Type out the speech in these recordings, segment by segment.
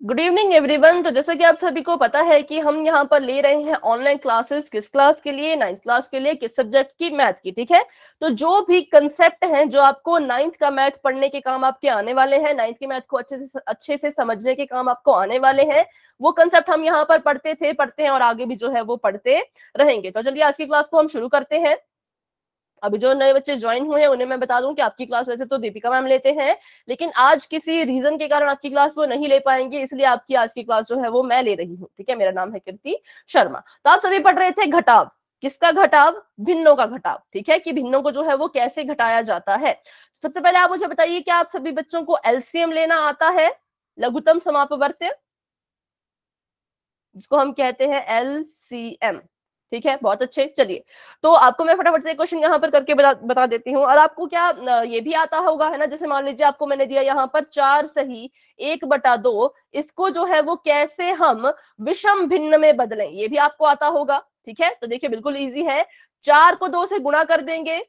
Good evening everyone. तो जैसा कि आप सभी को पता है कि हम यहाँ पर ले रहे हैं ऑनलाइन क्लासेस। किस क्लास के लिए? 9th क्लास के लिए। किस सब्जेक्ट की? मैथ की। ठीक है, तो जो भी कंसेप्ट हैं जो आपको 9th का मैथ पढ़ने के काम आपके आने वाले हैं, 9th की मैथ को अच्छे से समझने के काम आपको आने वाले हैं, वो कंसेप्ट हम यहाँ पर पढ़ते हैं और आगे भी जो है वो पढ़ते रहेंगे। तो चलिए आज की क्लास को हम शुरू करते हैं। अभी जो नए बच्चे ज्वाइन हुए हैं उन्हें मैं बता दूं कि आपकी क्लास वैसे तो दीपिका मैम लेते हैं, लेकिन आज किसी रीजन के कारण आपकी क्लास वो नहीं ले पाएंगे, इसलिए आपकी आज की क्लास जो है वो मैं ले रही हूँ। ठीक है, मेरा नाम है कीर्ति शर्मा। तो आप सभी पढ़ रहे थे घटाव। किसका घटाव? भिन्नों का घटाव। ठीक है, कि भिन्नों को जो है वो कैसे घटाया जाता है। सबसे पहले आप मुझे बताइए कि आप सभी बच्चों को एलसीएम लेना आता है? लघुत्तम समापवर्त्य, जिसको हम कहते हैं एलसीएम। ठीक है, बहुत अच्छे। चलिए, तो आपको मैं फटाफट से क्वेश्चन यहाँ पर करके बता देती हूँ। और आपको क्या ये भी आता होगा, है ना? जैसे मान लीजिए आपको मैंने दिया यहाँ पर 4 सही 1/2, इसको जो है वो कैसे हम विषम भिन्न में बदलें, ये भी आपको आता होगा। ठीक है, तो देखिए बिल्कुल इजी है। 4 को 2 से गुणा कर देंगे,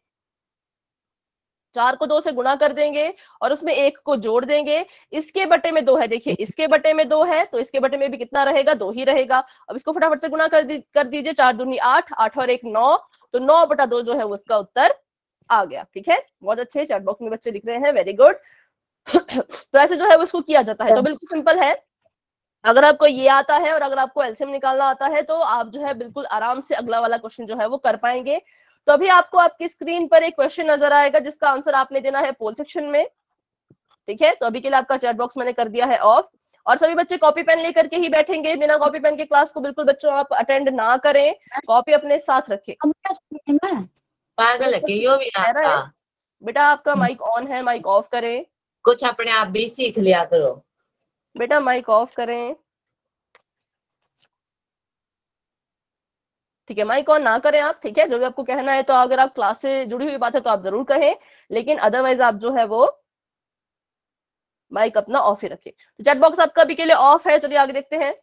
4 को 2 से गुणा कर देंगे और उसमें 1 को जोड़ देंगे। इसके बटे में 2 है, देखिए इसके बटे में 2 है, तो इसके बटे में भी कितना रहेगा? 2 ही रहेगा। अब इसको फटाफट से गुणा कर दीजिए। 4 दूनी 8, 8 और 1 9, तो 9/2 जो है उसका उत्तर आ गया। ठीक है, बहुत अच्छे। चैट बॉक्स में बच्चे लिख रहे हैं, वेरी गुड। तो ऐसे जो है उसको किया जाता है। तो बिल्कुल सिंपल है। अगर आपको ये आता है और अगर आपको एलसीएम निकालना आता है तो आप जो है बिल्कुल आराम से अगला वाला क्वेश्चन जो है वो कर पाएंगे। तो अभी आपको आपकी स्क्रीन पर एक क्वेश्चन नजर आएगा जिसका आंसर आपने देना है पोल सेक्शन में। ठीक है, तो अभी के लिए आपका चैट बॉक्स मैंने कर दिया है ऑफ, और सभी बच्चे कॉपी पेन लेकर के ही बैठेंगे। बिना कॉपी पेन के क्लास को बिल्कुल बच्चों आप अटेंड ना करें, कॉपी अपने साथ रखें। पागल है कि यो भी आता। बेटा आपका माइक ऑन है, माइक ऑफ करें। कुछ अपने आप भी सीख लिया करो बेटा, माइक ऑफ करें। ठीक है, माइक ऑन ना करें आप। ठीक है, जो भी आपको कहना है, तो अगर आप क्लास से जुड़ी हुई बात है तो आप जरूर कहें, लेकिन अदरवाइज आप जो है वो माइक अपना ऑफ ही रखें। तो चैट बॉक्स आपका अभी के लिए ऑफ है। चलिए आगे देखते हैं।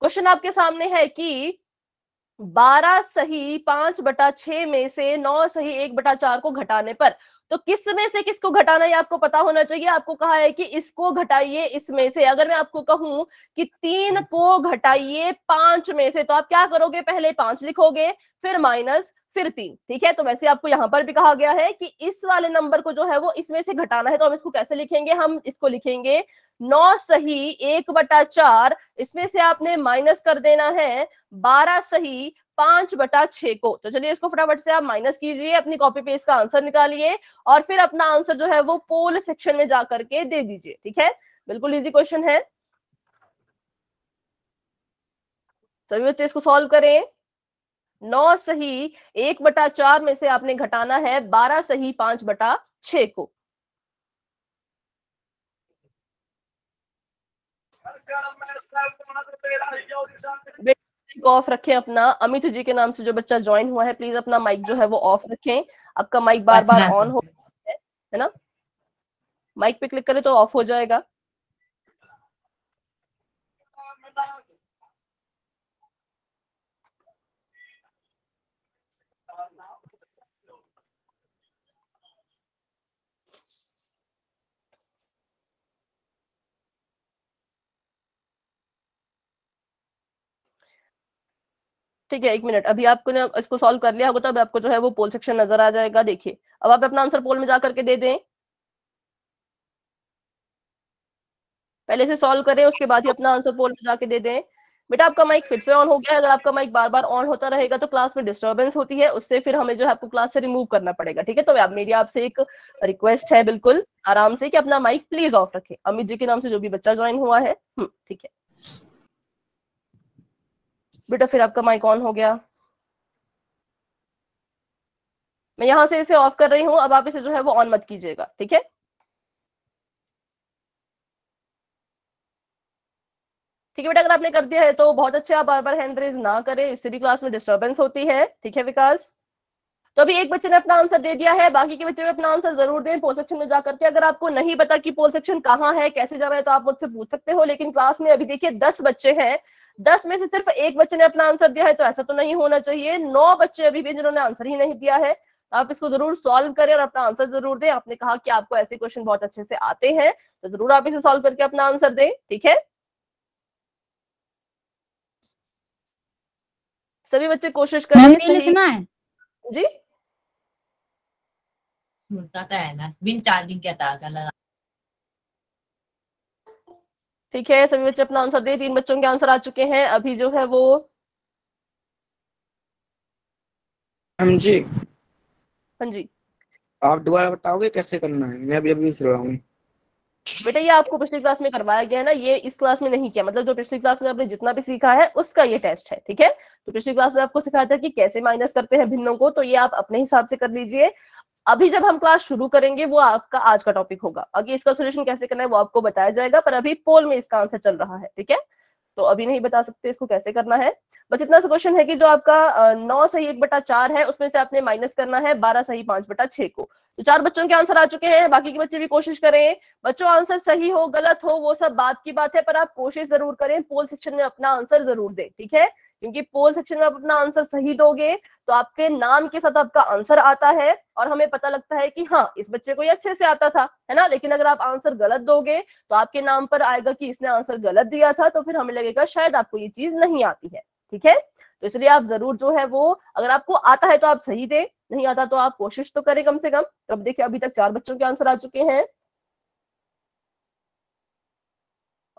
क्वेश्चन आपके सामने है कि 12 सही 5/6 में से 9 सही 1/4 को घटाने पर, तो किस में से किसको घटाना है आपको पता होना चाहिए। आपको कहा है कि इसको घटाइए इसमें से। अगर मैं आपको कहूं कि 3 को घटाइए 5 में से, तो आप क्या करोगे? पहले 5 लिखोगे, फिर माइनस, फिर 3। ठीक है, तो वैसे आपको यहां पर भी कहा गया है कि इस वाले नंबर को जो है वो इसमें से घटाना है। तो हम इसको कैसे लिखेंगे? हम इसको लिखेंगे 9 सही 1/4, इसमें से आपने माइनस कर देना है 12 सही 5/6 को। तो चलिए इसको फटाफट से आप माइनस कीजिए, अपनी कॉपी पे इसका आंसर निकालिए और फिर अपना आंसर जो है वो पोल सेक्शन में जाकर के दे दीजिए। ठीक है, बिल्कुल इजी क्वेश्चन है। सभी बच्चे इसको सॉल्व करें। 9 सही 1/4 में से आपने घटाना है 12 सही 5/6 को। ऑफ रखें अपना। अमित जी के नाम से जो बच्चा ज्वाइन हुआ है, प्लीज अपना माइक जो है वो ऑफ रखें। आपका माइक बार बार ऑन हो है ना, माइक पे क्लिक करें तो ऑफ हो जाएगा। ठीक है, 1 मिनट। अभी आपको ने इसको सॉल्व कर लिया होगा तो अब आपको जो है वो पोल सेक्शन नजर आ जाएगा। देखिए, अब आप अपना आंसर पोल में जाकर के दे दें। पहले से सॉल्व करें, उसके बाद ही अपना आंसर पोल में जाके दे दें। बेटा आपका माइक फिर से ऑन हो गया है। अगर आपका माइक बार बार ऑन होता रहेगा तो क्लास में डिस्टर्बेंस होती है, उससे फिर हमें जो है आपको क्लास से रिमूव करना पड़ेगा। ठीक है, तो अब मेरी आपसे एक रिक्वेस्ट है बिल्कुल आराम से कि अपना माइक प्लीज ऑफ रखें। अमित जी के नाम से जो भी बच्चा ज्वाइन हुआ है। ठीक है बेटा, फिर आपका माइक ऑन हो गया। मैं यहां से इसे ऑफ कर रही हूं, अब आप इसे जो है वो ऑन मत कीजिएगा। ठीक है, ठीक है बेटा, अगर आपने कर दिया है तो बहुत अच्छे। आप बार बार हैंड रेज ना करें, इससे भी क्लास में डिस्टर्बेंस होती है। ठीक है विकास, तो अभी एक बच्चे ने अपना आंसर दे दिया है, बाकी के बच्चे भी अपना आंसर जरूर दें पोल सेक्शन में जाकर के। अगर आपको नहीं पता कि पोल सेक्शन कहाँ है, कैसे जाना है, तो आप मुझसे पूछ सकते हो। लेकिन क्लास में अभी देखिए 10 बच्चे हैं, 10 में से सिर्फ एक बच्चे ने अपना आंसर दिया है, तो ऐसा तो नहीं होना चाहिए। 9 बच्चे अभी भी जिन्होंने आंसर ही नहीं दिया है। आप इसको जरूर सॉल्व करें और अपना आंसर जरूर दें। आपने कहा कि आपको ऐसे क्वेश्चन बहुत अच्छे से आते हैं, तो जरूर आप इसे सॉल्व करके अपना आंसर दें, ठीक है। सभी बच्चे कोशिश करें सही। लिखना है जी सुनता तो है ना, बिन चार्जिंग के तागा लगा। ठीक है, सभी बच्चे अपना आंसर दे। 3 बच्चों के आंसर आ चुके हैं अभी जो है वो। हम जी, हाँ जी आप दोबारा बताओगे कैसे करना है? मैं अभी सुन रहा हूँ। बेटा, ये आपको पिछली क्लास में करवाया गया है ना, ये इस क्लास में नहीं किया। मतलब जो पिछली क्लास में आपने जितना भी सीखा है उसका ये टेस्ट है, ठीक है। तो पिछली क्लास में आपको सिखाया था कि कैसे माइनस करते हैं भिन्नों को, तो ये आप अपने हिसाब से कर लीजिए। अभी जब हम क्लास शुरू करेंगे वो आपका आज का टॉपिक होगा। आगे इसका सोल्यूशन कैसे करना है वो आपको बताया जाएगा, पर अभी पोल में इसका आंसर चल रहा है, ठीक है। तो अभी नहीं बता सकते इसको कैसे करना है। बस इतना सा क्वेश्चन है कि जो आपका 9 सही 1/4 है, उसमें से आपने माइनस करना है 12 सही 5/6 को। तो 4 बच्चों के आंसर आ चुके हैं, बाकी के बच्चे भी कोशिश करें। बच्चों, आंसर सही हो गलत हो वो सब बात की बात है, पर आप कोशिश जरूर करें, पोल सेक्शन में अपना आंसर जरूर दें, ठीक है। क्योंकि पोल सेक्शन में आप अपना आंसर सही दोगे तो आपके नाम के साथ आपका आंसर आता है और हमें पता लगता है कि हाँ, इस बच्चे को ये अच्छे से आता था, है ना। लेकिन अगर आप आंसर गलत दोगे तो आपके नाम पर आएगा कि इसने आंसर गलत दिया था, तो फिर हमें लगेगा शायद आपको ये चीज नहीं आती है, ठीक है। तो इसलिए आप जरूर जो है वो, अगर आपको आता है तो आप सही दे, नहीं आता तो आप कोशिश तो करें कम से कम। तो अब देखिए, अभी तक 4 बच्चों के आंसर आ चुके हैं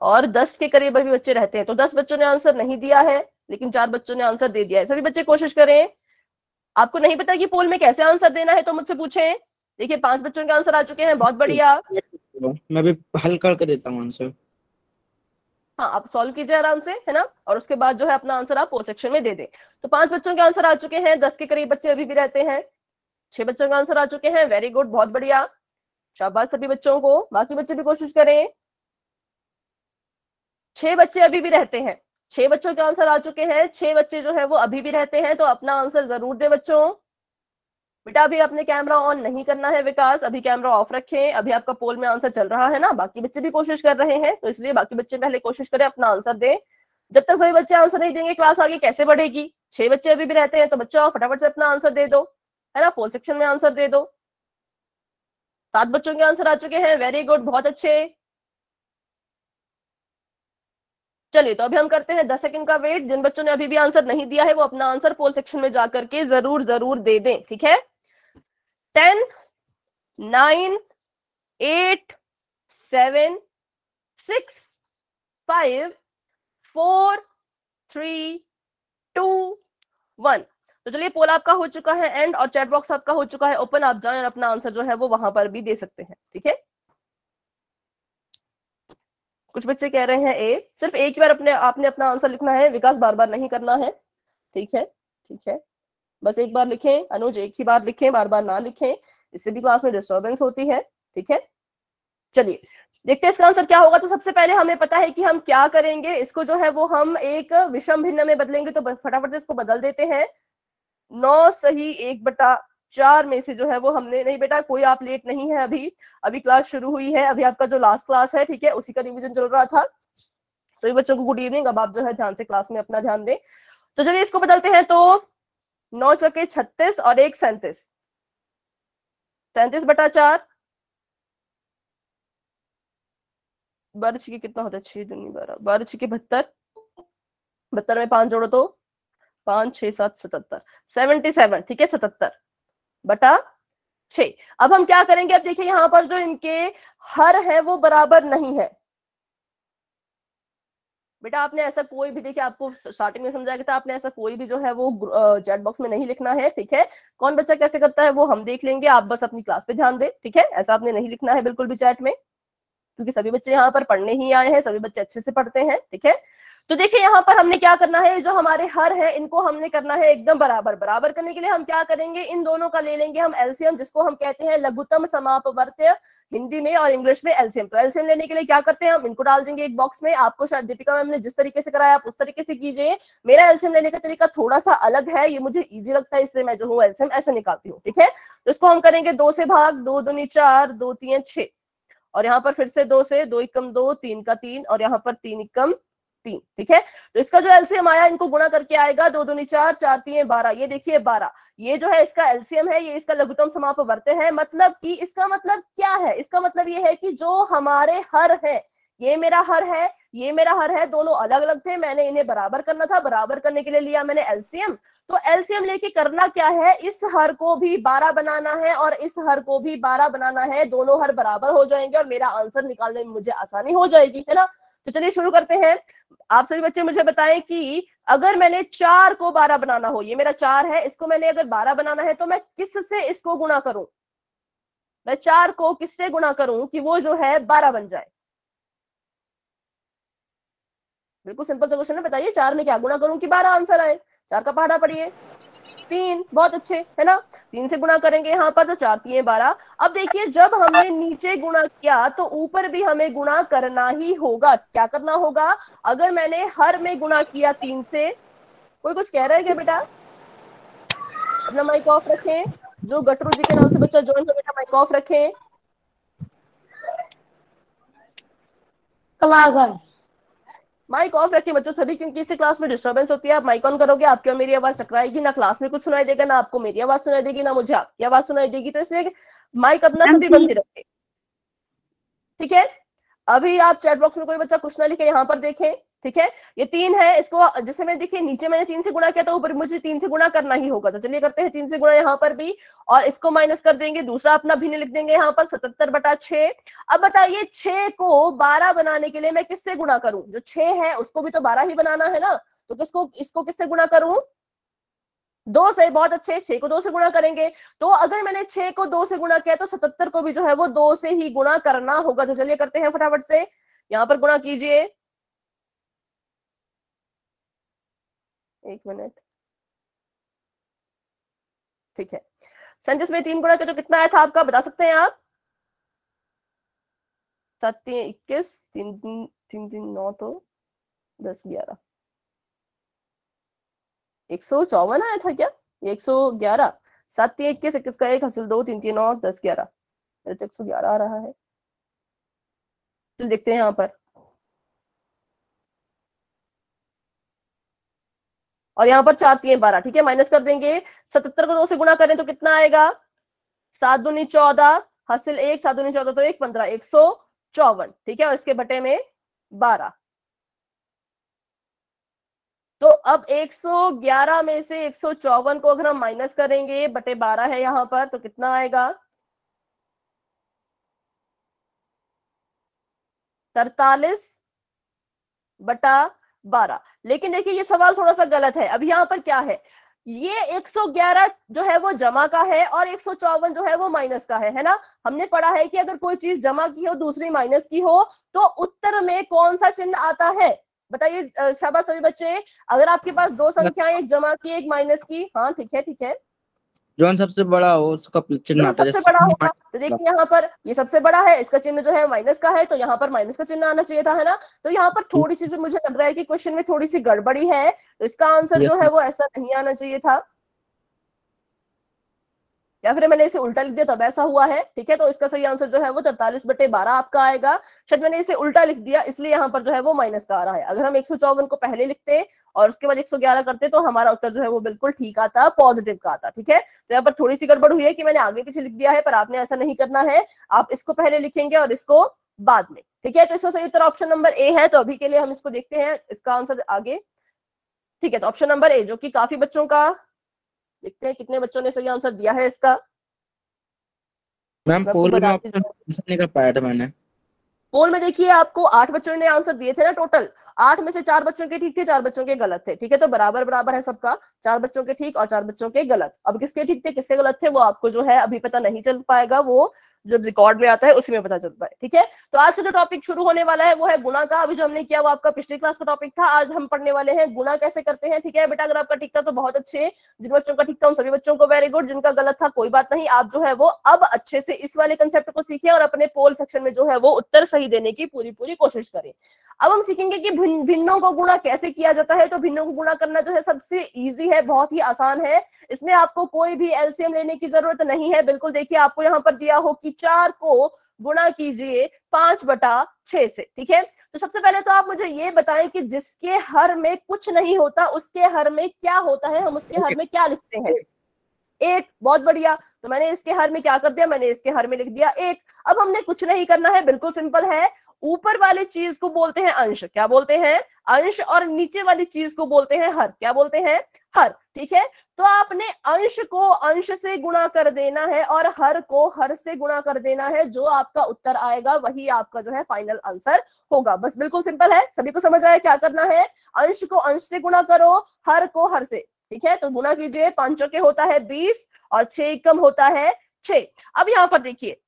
और 10 के करीब अभी बच्चे रहते हैं। तो 10 बच्चों ने आंसर नहीं दिया है, लेकिन 4 बच्चों ने आंसर दे दिया है। सभी बच्चे कोशिश करें। आपको नहीं पता कि पोल में कैसे आंसर देना है तो मुझसे पूछें। देखिए, 5 बच्चों के आंसर आ चुके हैं, बहुत बढ़िया। मैं भी हल करके देता हूँ आंसर। हाँ, आप सॉल्व कीजिए आराम से, है ना। और उसके बाद जो है अपना आंसर आप पोल सेक्शन में दे दें। तो 5 बच्चों के आंसर आ चुके हैं, 10 के करीब बच्चे अभी भी रहते हैं। 6 बच्चों के आंसर आ चुके हैं, वेरी गुड, बहुत बढ़िया, शाबाश सभी बच्चों को। बाकी बच्चे भी कोशिश करें। 6 बच्चे अभी भी रहते हैं, 6 बच्चों के आंसर आ चुके हैं। 6 बच्चे जो है वो अभी भी रहते हैं, तो अपना आंसर जरूर दे बच्चों। बेटा, अभी आपने कैमरा ऑन नहीं करना है विकास, अभी कैमरा ऑफ रखें। अभी आपका पोल में आंसर चल रहा है ना, बाकी बच्चे भी कोशिश कर रहे हैं, तो इसलिए बाकी बच्चे पहले कोशिश करें, अपना आंसर दें। जब तक सभी बच्चे आंसर नहीं देंगे क्लास आगे कैसे बढ़ेगी। 6 बच्चे अभी भी रहते हैं, तो बच्चों फटाफट से अपना आंसर दे दो, है ना, पोल सेक्शन में आंसर दे दो। 7 बच्चों के आंसर आ चुके हैं, वेरी गुड, बहुत अच्छे। चलिए, तो अभी हम करते हैं 10 सेकंड का वेट। जिन बच्चों ने अभी भी आंसर नहीं दिया है वो अपना आंसर पोल सेक्शन में जाकर के जरूर जरूर दे दें, ठीक है। 10 9 8 7 6 5 4 3 2 1। तो चलिए, पोल आपका हो चुका है एंड, और चैट बॉक्स आपका हो चुका है ओपन। आप जाएं और अपना आंसर जो है वो वहां पर भी दे सकते हैं, ठीक है। कुछ बच्चे कह रहे हैं ए, सिर्फ एक ही बार आपने अपना आंसर लिखना है विकास, बार बार नहीं करना है, ठीक है, ठीक है। बस एक बार लिखें अनुज, एक ही बार लिखें, बार बार ना लिखें, इससे भी क्लास में डिस्टर्बेंस होती है, ठीक है। चलिए देखते हैं इसका आंसर क्या होगा। तो सबसे पहले हमें पता है कि हम क्या करेंगे, इसको जो है वो हम एक विषम भिन्न में बदलेंगे। तो फटाफट से इसको बदल देते हैं। 9 सही 1/4 में से जो है वो हमने, नहीं बेटा कोई आप लेट नहीं है, अभी क्लास शुरू हुई है, अभी आपका जो लास्ट क्लास है, ठीक है, उसी का रिवीजन चल रहा था। तो बच्चों को गुड इवनिंग। अब आप जो है ध्यान से क्लास में अपना ध्यान दें। तो चलिए इसको बदलते हैं। तो 9 चौके 36 और 1 37, 37/4। 12 छिके कितना होता है, 6 दूनी 12, 12 छिके 72, 72 में 5 जोड़ो तो 5 6 7 77, 77, ठीक है, 77/6। अब हम क्या करेंगे, अब देखिए यहाँ पर जो इनके हर है वो बराबर नहीं है। बेटा आपने ऐसा कोई भी, देखिए आपको स्टार्टिंग में समझाया था, आपने ऐसा कोई भी जो है वो चैट बॉक्स में नहीं लिखना है, ठीक है। कौन बच्चा कैसे करता है वो हम देख लेंगे, आप बस अपनी क्लास पे ध्यान दें, ठीक है। ऐसा आपने नहीं लिखना है बिल्कुल भी चैट में, क्योंकि सभी बच्चे यहाँ पर पढ़ने ही आए हैं, सभी बच्चे अच्छे से पढ़ते हैं, ठीक है। तो देखिए यहाँ पर हमने क्या करना है, जो हमारे हर है इनको हमने करना है एकदम बराबर। बराबर करने के लिए हम क्या करेंगे, इन दोनों का ले लेंगे हम एलसीएम, जिसको हम कहते हैं लघुत्तम समापवर्त्य, हिंदी में और इंग्लिश में एलसीएम। तो एलसीएम लेने के लिए क्या करते हैं, हम इनको डाल देंगे एक बॉक्स में। आपको शायद दीपिका मैम ने जिस तरीके से कराया आप उस तरीके से कीजिए। मेरा एलसीएम लेने का तरीका थोड़ा सा अलग है, ये मुझे ईजी लगता है, इसलिए मैं जो हूँ एलसीएम ऐसे निकालती हूँ, ठीक है। तो इसको हम करेंगे 2 से भाग, 2 दूनी 4, 2 3 6, और यहाँ पर फिर से 2 से, 2 एकम 2, 3 का 3, और यहाँ पर 3 एकम 3, ठीक है। तो इसका जो एलसीएम आया, इनको गुणा करके आएगा 2 दूनी 4, 4 3 12, ये देखिए 12, ये जो है इसका एलसीएम है, ये इसका लघुत्तम समापवर्त्य है। मतलब कि इसका मतलब क्या है, इसका मतलब ये है कि जो हमारे हर है, ये मेरा हर है, ये मेरा हर है, दोनों अलग अलग थे, मैंने इन्हें बराबर करना था, बराबर करने के लिए लिया मैंने एलसीएम। तो एलसीएम लेके करना क्या है, इस हर को भी 12 बनाना है और इस हर को भी 12 बनाना है, दोनों हर बराबर हो जाएंगे और मेरा आंसर निकालने में मुझे आसानी हो जाएगी, है ना। तो चलिए शुरू करते हैं। आप सभी बच्चे मुझे बताएं कि अगर मैंने 4 को 12 बनाना हो, ये मेरा 4 है, इसको मैंने अगर 12 बनाना है तो मैं किससे इसको गुणा करूं, मैं 4 को किससे गुणा करूं कि वो जो है 12 बन जाए। बिल्कुल सिंपल सा क्वेश्चन है, बताइए 4 में क्या गुणा करूं कि 12 आंसर आए। 4 का पहाड़ा पढ़िए, 3, बहुत अच्छे, है ना। 3 से गुणा करेंगे यहाँ पर, तो 4 3 12। अब देखिए जब हमने नीचे गुणा किया तो ऊपर भी हमें गुणा करना ही होगा। क्या करना होगा, अगर मैंने हर में गुणा किया 3 से, कोई कुछ कह रहा है क्या बेटा? अपना माइक ऑफ रखें, जो गटरू जी के नाम से बच्चा ज्वाइन हो बेटा माइक ऑफ रखें। माइक ऑफ रखिए बच्चों सभी, क्योंकि इसी क्लास में डिस्टर्बेंस होती है। आप माइक ऑन करोगे, आपकी और मेरी आवाज टकराएगी, ना क्लास में कुछ सुनाई देगा, ना आपको मेरी आवाज सुनाई देगी, ना मुझे आपकी आवाज सुनाई देगी। तो इसलिए माइक अपना सभी बंद ही रखें, ठीक है। अभी आप चैट बॉक्स में कोई बच्चा कुछ ना लिखे, यहाँ पर देखें, ठीक है। ये 3 है, इसको जैसे मैं देखिए नीचे मैंने 3 से गुणा किया, तो ऊपर मुझे 3 से गुणा करना ही होगा। तो चलिए करते हैं 3 से गुणा यहाँ पर भी, और इसको माइनस कर देंगे, दूसरा अपना भिन्न लिख देंगे यहाँ पर 77/6। अब बताइए 6 को 12 बनाने के लिए मैं किससे गुणा करूं, जो 6 है उसको भी तो 12 ही बनाना है ना। तो किसको, इसको किससे गुणा करूं, 2 से। बहुत अच्छे, 6 को 2 से गुणा करेंगे। तो अगर मैंने 6 को 2 से गुणा किया तो 77 को भी जो है वो 2 से ही गुणा करना होगा। तो चलिए करते हैं फटाफट से, यहाँ पर गुणा कीजिए, 1 मिनट, ठीक है। संजय में 3 गुणा किया तो कितना आया था आपका, बता सकते हैं आप? 7 3 21, 3 3 3 9, तो 10 11, 154 आया था क्या? 111, 7 3 21, 21 का 1 हासिल 2, 3 3 9 10 11, मेरे तो 111 आ रहा है। चलिए देखते हैं यहाँ पर, और यहाँ पर 4 3 12, ठीक है। माइनस कर देंगे, 77 को 2 से गुणा करें तो कितना आएगा, 7 दूनी 14 हासिल 1, 7 दूनी 14 तो 1 15, 154, ठीक है। और इसके बटे में 12। तो अब 111 में से 154 को अगर हम माइनस करेंगे, बटे 12 है यहाँ पर, तो कितना आएगा, 43/12। लेकिन देखिए ये सवाल थोड़ा सा गलत है। अभी यहाँ पर क्या है, ये 111 जो है वो जमा का है और 154 जो है वो माइनस का है ना। हमने पढ़ा है कि अगर कोई चीज जमा की हो दूसरी माइनस की हो तो उत्तर में कौन सा चिन्ह आता है, बताइए शाबाश सभी बच्चे। अगर आपके पास 2 संख्याएं, एक जमा की एक माइनस की, हाँ ठीक है ठीक है, जो सबसे बड़ा हो उसका चिन्ह आता है, सबसे बड़ा होगा। तो देखिए यहाँ पर ये सबसे बड़ा है, इसका चिन्ह जो है माइनस का है, तो यहाँ पर माइनस का चिन्ह आना चाहिए था, है ना। तो यहाँ पर थोड़ी सी मुझे लग रहा है कि क्वेश्चन में थोड़ी सी गड़बड़ी है, तो इसका आंसर जो है वो ऐसा नहीं आना चाहिए था, या फिर मैंने इसे उल्टा लिख दिया तब ऐसा हुआ है, ठीक है। तो इसका सही आंसर जो है वो 43/12 आपका आएगा। शायद मैंने इसे उल्टा लिख दिया, इसलिए यहाँ पर जो है वो माइनस का आ रहा है। अगर हम 154 को पहले लिखते और उसके बाद 111 करते तो हमारा उत्तर जो है वो बिल्कुल ठीक आता, पॉजिटिव का आता, ठीक है। तो यहाँ पर थोड़ी सी गड़बड़ हुई है कि मैंने आगे पीछे लिख दिया है, पर आपने ऐसा नहीं करना है, आप इसको पहले लिखेंगे और इसको बाद में, ठीक है। तो इसका सही उत्तर ऑप्शन नंबर ए है। तो अभी के लिए हम इसको देखते हैं, इसका आंसर आगे, ठीक है। तो ऑप्शन नंबर ए, जो कि काफी बच्चों का, देखते हैं कितने बच्चों ने सही आंसर दिया है इसका। मैम पोल में ऑप्शन नहीं कर पाया था मैंने। पोल में देखिए आपको 8 बच्चों ने आंसर दिए थे ना टोटल, 8 में से 4 बच्चों के ठीक थे, 4 बच्चों के गलत थे, ठीक है। तो बराबर बराबर है सबका, 4 बच्चों के ठीक और 4 बच्चों के गलत। अब किसके ठीक थे किसके गलत थे वो आपको जो है अभी पता नहीं चल पाएगा, वो जब रिकॉर्ड में आता है उसी में पता चलता है, ठीक है। तो आज का जो टॉपिक शुरू होने वाला है वो है गुणा का। अभी जो हमने किया वो आपका पिछली क्लास का टॉपिक था, आज हम पढ़ने वाले हैं गुणा कैसे करते हैं, ठीक है बेटा। अगर आपका ठीक था तो बहुत अच्छे, जिन बच्चों का ठीक था उन सभी बच्चों को वेरी गुड, जिनका गलत था कोई बात नहीं, आप जो है वो अब अच्छे से इस वाले कंसेप्ट को सीखें और अपने पोल सेक्शन में जो है वो उत्तर सही देने की पूरी कोशिश करें। अब हम सीखेंगे कि भिन्नों को गुणा कैसे किया जाता है। तो भिन्नों को गुणा करना जो है सबसे इजी है, बहुत ही आसान है, इसमें आपको कोई भी एलसीएम लेने की जरूरत नहीं है। बिल्कुल देखिए आपको यहाँ पर दिया हो कि 4 को गुणा कीजिए 5/6 से, ठीक है। तो सबसे पहले तो आप मुझे ये बताएं कि जिसके हर में कुछ नहीं होता उसके हर में क्या होता है, हम उसके हर में क्या लिखते हैं? एक। बहुत बढ़िया, तो मैंने इसके हर में क्या कर दिया, मैंने इसके हर में लिख दिया 1। अब हमने कुछ नहीं करना है, बिल्कुल सिंपल है। ऊपर वाली चीज को बोलते हैं अंश, क्या बोलते हैं? अंश। और नीचे वाली चीज को बोलते हैं हर, क्या बोलते हैं? हर, ठीक है। तो आपने अंश को अंश से गुणा कर देना है और हर को हर से गुणा कर देना है। जो आपका उत्तर आएगा वही आपका जो है फाइनल आंसर होगा। बस बिल्कुल सिंपल है, सभी को समझ आया क्या करना है? अंश को अंश से गुणा करो, हर को हर से, ठीक है। तो गुणा कीजिए, 5 चौके होता है 20 और 6 एकम होता है 6। अब यहाँ पर देखिए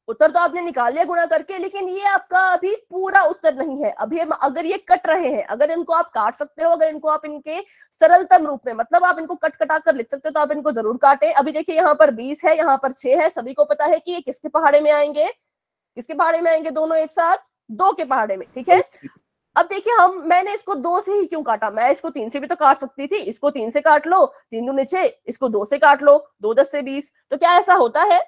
उत्तर तो आपने निकाल लिया गुणा करके, लेकिन ये आपका अभी पूरा उत्तर नहीं है। अभी हम अगर ये कट रहे हैं, अगर इनको आप काट सकते हो, अगर इनको आप इनके सरलतम रूप में, मतलब आप इनको कट कटा कर लिख सकते हो, तो आप इनको जरूर काटें। अभी देखिए यहाँ पर 20 है, यहाँ पर 6 है, सभी को पता है कि ये किसके पहाड़े में आएंगे? किसके पहाड़े में आएंगे? दोनों एक साथ 2 के पहाड़े में, ठीक है। अब देखिए मैंने इसको 2 से ही क्यों काटा? मैं इसको 3 से भी तो काट सकती थी। इसको 3 से काट लो, 3 दूनी 6, इसको 2 से काट लो, 2 10 से 20। तो क्या ऐसा होता है?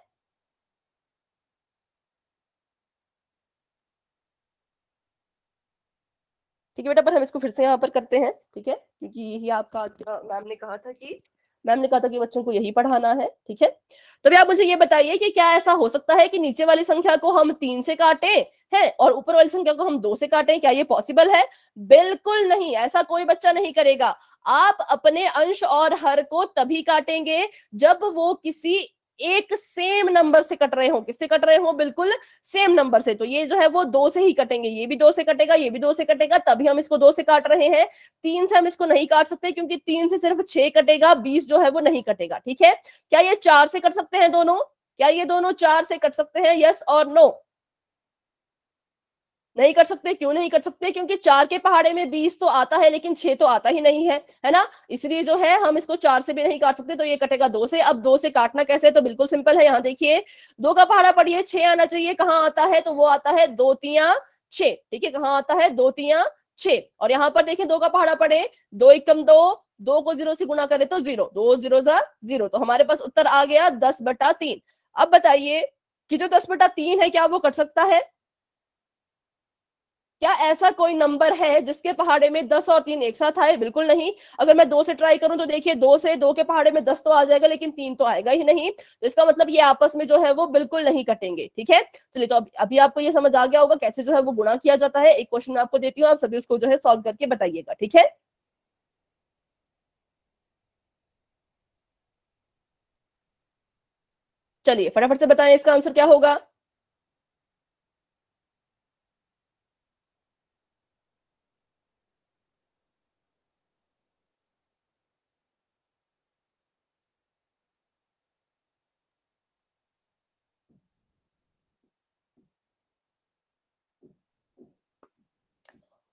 ठीक है बेटा, पर हम इसको फिर से यहाँ पर करते हैं, ठीक है, क्योंकि यही आपका मैम ने कहा था कि बच्चों को यही पढ़ाना है, ठीक है। तो भी आप मुझे ये बताइए कि क्या ऐसा हो सकता है कि नीचे वाली संख्या को हम 3 से काटें हैं और ऊपर वाली संख्या को हम 2 से काटें? क्या ये पॉसिबल है? बिल्कुल नहीं, ऐसा कोई बच्चा नहीं करेगा। आप अपने अंश और हर को तभी काटेंगे जब वो किसी एक सेम नंबर से कट रहे हो। किससे कट रहे हो? बिल्कुल सेम नंबर से। तो ये जो है वो 2 से ही कटेंगे, ये भी 2 से कटेगा, ये भी 2 से कटेगा, तभी हम इसको 2 से काट रहे हैं। 3 से हम इसको नहीं काट सकते क्योंकि 3 से सिर्फ 6 कटेगा, 20 जो है वो नहीं कटेगा, ठीक है। क्या ये 4 से कट सकते हैं दोनों? क्या ये दोनों 4 से कट सकते हैं? यस और नो? नहीं कर सकते। क्यों नहीं कर सकते? क्योंकि 4 के पहाड़े में 20 तो आता है लेकिन 6 तो आता ही नहीं है ना। इसलिए जो है हम इसको 4 से भी नहीं काट सकते, तो ये कटेगा 2 से। अब 2 से काटना कैसे? तो बिल्कुल सिंपल है, यहाँ देखिए 2 का पहाड़ा पढ़िए, 6 आना चाहिए। कहाँ आता है? तो वो आता है 2 तिया 6, ठीक है। कहाँ आता है? 2 तिया 6। और यहाँ पर देखिए 2 का पहाड़ा पढ़े, 2 एकम 2, 2 को 0 से गुणा करे तो 0, 2 0 0। तो हमारे पास उत्तर आ गया 10/3। अब बताइए कि जो 10/3 है क्या वो कट सकता है? क्या ऐसा कोई नंबर है जिसके पहाड़े में 10 और 3 एक साथ आए? बिल्कुल नहीं। अगर मैं 2 से ट्राई करूं तो देखिए 2 से 2 के पहाड़े में 10 तो आ जाएगा लेकिन 3 तो आएगा ही नहीं। तो इसका मतलब ये आपस में जो है वो बिल्कुल नहीं कटेंगे, ठीक है। चलिए, तो अभी आपको ये समझ आ गया होगा कैसे जो है वो गुणा किया जाता है। एक क्वेश्चन मैं आपको देती हूँ, आप सभी उसको जो है सॉल्व करके बताइएगा, ठीक है। चलिए फटाफट से बताएं इसका आंसर क्या होगा।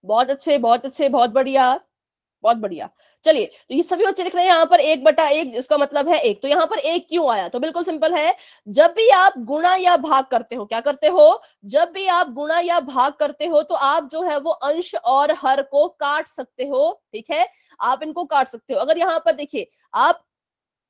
बहुत अच्छे, बहुत अच्छे, बहुत बढ़िया, बहुत बढ़िया। चलिए, तो ये सभी बच्चे लिख रहे हैं यहाँ पर 1/1, जिसका मतलब है 1। तो यहाँ पर 1 क्यों आया? तो बिल्कुल सिंपल है, जब भी आप गुणा या भाग करते हो, क्या करते हो? जब भी आप गुणा या भाग करते हो तो आप जो है वो अंश और हर को काट सकते हो, ठीक है। आप इनको काट सकते हो। अगर यहाँ पर देखिए आप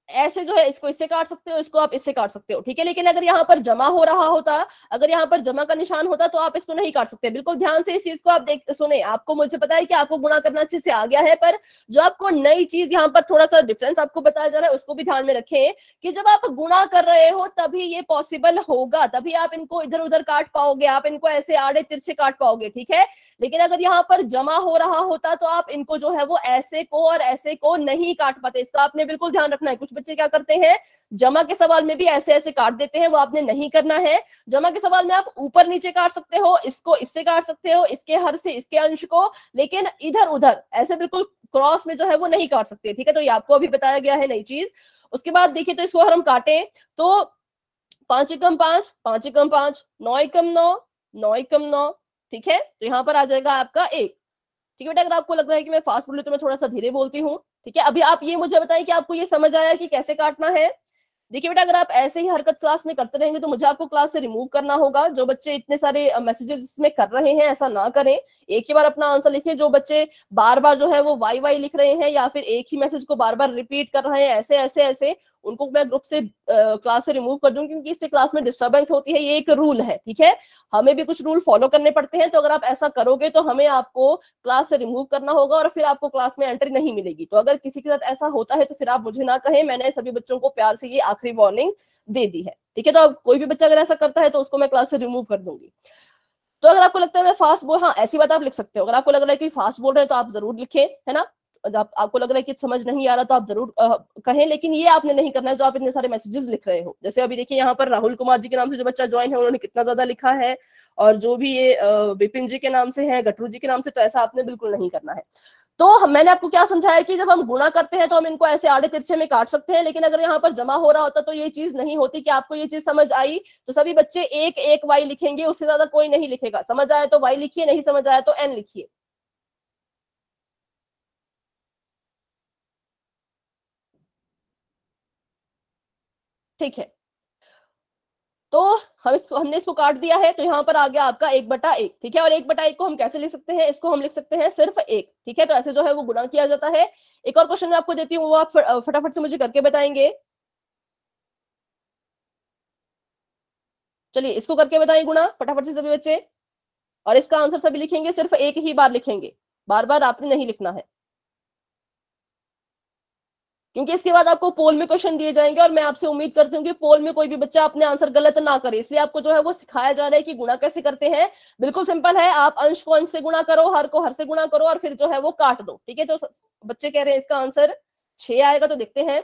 ऐसे जो है इसको इससे काट सकते हो, इसको आप इससे काट सकते हो, ठीक है। लेकिन अगर यहाँ पर जमा हो रहा होता, अगर यहाँ पर जमा का निशान होता तो आप इसको नहीं काट सकते। बिल्कुल ध्यान से इस चीज को आप देख सुने। आपको, मुझे पता है कि आपको गुणा करना अच्छे से आ गया है, पर जो आपको नई चीज यहाँ पर थोड़ा सा डिफरेंस आपको बताया जा रहा है उसको भी ध्यान में रखें कि जब आप गुणा कर रहे हो तभी ये पॉसिबल होगा, तभी आप इनको इधर उधर काट पाओगे, आप इनको ऐसे आड़े तिरछे काट पाओगे, ठीक है। लेकिन अगर यहाँ पर जमा हो रहा होता तो आप इनको जो है वो ऐसे को और ऐसे को नहीं काट पाते। इसका आपने बिल्कुल ध्यान रखना है। कुछ बच्चे क्या करते हैं, जमा के सवाल में भी ऐसे ऐसे काट देते हैं, वो आपने नहीं करना है। जमा के सवाल में आप ऊपर नीचे काट सकते हो, इसको इससे काट सकते हो, इसके हर से इसके अंश को, लेकिन इधर उधर ऐसे बिल्कुल क्रॉस में जो है वो नहीं काट सकते, ठीक है। तो ये आपको अभी बताया गया है नई चीज। उसके बाद देखिए, तो इसको अगर हम काटें तो 5 एकम 5, 5 एकम 5, 9 एकम 9, 9 एकम 9, ठीक है। तो यहाँ पर आ जाएगा आपका 1, ठीक है बेटा। अगर आपको लग रहा है कि मैं फास्ट बोल रही हूँ तो मैं थोड़ा सा धीरे बोलती हूँ, ठीक है। अभी आप ये मुझे बताएं कि आपको ये समझ आया कि कैसे काटना है। देखिए बेटा, अगर आप ऐसे ही हरकत क्लास में करते रहेंगे तो मुझे आपको क्लास से रिमूव करना होगा। जो बच्चे इतने सारे मैसेजेस इसमें कर रहे हैं, ऐसा ना करें। एक ही बार अपना आंसर लिखें। जो बच्चे बार बार जो है वो वाई वाई लिख रहे हैं या फिर एक ही मैसेज को बार बार रिपीट कर रहे हैं, ऐसे ऐसे ऐसे, उनको मैं ग्रुप से क्लास से रिमूव कर दूंगी, क्योंकि इससे क्लास में डिस्टर्बेंस होती है। ये एक रूल है, ठीक है। हमें भी कुछ रूल फॉलो करने पड़ते हैं, तो अगर आप ऐसा करोगे तो हमें आपको क्लास से रिमूव करना होगा और फिर आपको क्लास में एंट्री नहीं मिलेगी। तो अगर किसी के साथ ऐसा होता है तो फिर आप मुझे ना कहें, मैंने सभी बच्चों को प्यार से ये आखिरी वार्निंग दे दी है, ठीक है। तो अब कोई भी बच्चा अगर ऐसा करता है तो उसको मैं क्लास से रिमूव कर दूंगी। तो अगर आपको लगता है मैं फास्ट बोल, हाँ ऐसी बात आप लिख सकते हो। अगर आपको लग रहा है कि फास्ट बोल रहे हैं तो आप जरूर लिखें, है ना। आपको लग रहा है कि समझ नहीं आ रहा तो आप जरूर कहें, लेकिन ये आपने नहीं करना है जो आप इतने सारे मैसेजेस लिख रहे हो। जैसे अभी देखिए यहाँ पर राहुल कुमार जी के नाम से जो बच्चा ज्वाइन है उन्होंने कितना ज्यादा लिखा है, और जो भी ये विपिन जी के नाम से है, गटरू जी के नाम से, तो ऐसा आपने बिल्कुल नहीं करना है। तो मैंने आपको क्या समझाया कि जब हम गुणा करते हैं तो हम इनको ऐसे आड़े तिरछे में काट सकते हैं, लेकिन अगर यहाँ पर जमा हो रहा होता तो ये चीज नहीं होती। कि आपको ये चीज समझ आई? तो सभी बच्चे एक एक वाई लिखेंगे, उससे ज्यादा कोई नहीं लिखेगा। समझ आया तो वाई लिखिए, नहीं समझ आया तो एन लिखिए। ठीक है, तो हमने इसको काट दिया है, तो यहाँ पर आ गया आपका 1/1, ठीक है। और 1/1 को हम कैसे लिख सकते हैं? इसको हम लिख सकते हैं सिर्फ 1, ठीक है। तो ऐसे जो है वो गुणा किया जाता है। एक और क्वेश्चन मैं आपको देती हूँ, वो आप फटाफट से मुझे करके बताएंगे। चलिए इसको करके बताइए गुणा फटाफट से सभी बच्चे। और इसका आंसर सभी लिखेंगे, सिर्फ एक ही बार लिखेंगे, बार बार आपने नहीं लिखना है, क्योंकि इसके बाद आपको पोल में क्वेश्चन दिए जाएंगे और मैं आपसे उम्मीद करती हूँ कि पोल में कोई भी बच्चा अपने आंसर गलत ना करे। इसलिए आपको जो है वो सिखाया जा रहा है कि गुणा कैसे करते हैं। बिल्कुल सिंपल है, आप अंश को अंश से गुणा करो, हर को हर से गुणा करो और फिर जो है वो काट दो, ठीक है। तो बच्चे कह रहे हैं इसका आंसर 6 आएगा, तो देखते हैं।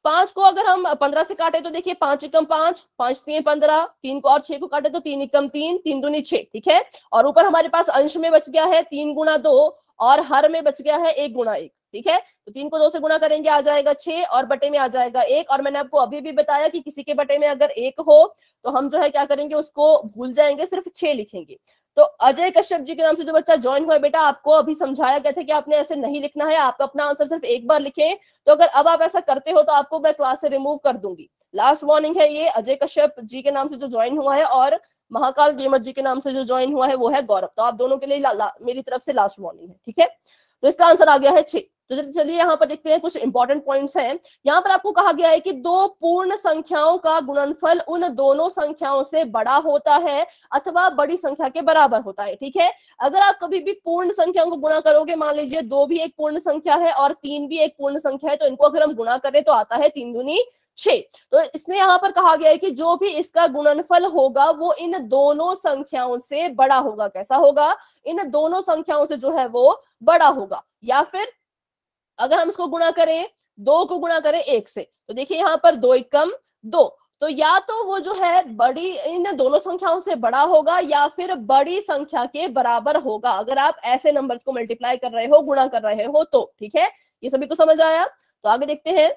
5 को अगर हम 15 से काटे तो देखिए 5 एकम 5, 5 3 15, 3 को और 6 को काटे तो 3 एकम 3, 3 दूनी 6, ठीक है। और ऊपर हमारे पास अंश में बच गया है 3 गुणा 2 और हर में बच गया है 1 गुणा 1, ठीक है। तो 3 को 2 से गुणा करेंगे, आ जाएगा 6 और बटे में आ जाएगा 1। और मैंने आपको अभी भी बताया कि किसी के बटे में अगर 1 हो तो हम जो है क्या करेंगे, उसको भूल जाएंगे, सिर्फ 6 लिखेंगे। तो अजय कश्यप जी के नाम से जो बच्चा ज्वाइन हुआ है, बेटा आपको अभी समझाया गया था कि आपने ऐसे नहीं लिखना है, आप अपना आंसर सिर्फ एक बार लिखें। तो अगर अब आप ऐसा करते हो तो आपको मैं क्लास से रिमूव कर दूंगी। लास्ट वार्निंग है ये। अजय कश्यप जी के नाम से जो ज्वाइन हुआ है और महाकाल गेमर जी के नाम से जो ज्वाइन हुआ है वो है गौरव। तो आप दोनों के लिए मेरी तरफ से लास्ट वार्निंग है, ठीक है। तो इसका आंसर आ गया है 6। तो चलिए यहाँ पर देखते हैं कुछ इंपॉर्टेंट पॉइंट्स हैं। यहाँ पर आपको कहा गया है कि दो पूर्ण संख्याओं का गुणनफल उन दोनों संख्याओं से बड़ा होता है अथवा बड़ी संख्या के बराबर होता है, ठीक है। अगर आप कभी भी पूर्ण संख्याओं को गुणा करोगे, मान लीजिए 2 भी एक पूर्ण संख्या है और 3 भी एक पूर्ण संख्या है, तो इनको अगर हम गुणा करें तो आता है 3 दूनी 6। तो इसमें यहाँ पर कहा गया है कि जो भी इसका गुणनफल होगा वो इन दोनों संख्याओं से बड़ा होगा। कैसा होगा? इन दोनों संख्याओं से जो है वो बड़ा होगा। या फिर अगर हम इसको गुणा करें, 2 को गुणा करें 1 से, तो देखिए यहाँ पर 2 एकम 2, तो या तो वो जो है बड़ी इन दोनों संख्याओं से बड़ा होगा या फिर बड़ी संख्या के बराबर होगा। अगर आप ऐसे नंबर्स को मल्टीप्लाई कर रहे हो, गुणा कर रहे हो तो, ठीक है। ये सभी को समझ आया? तो आगे देखते हैं।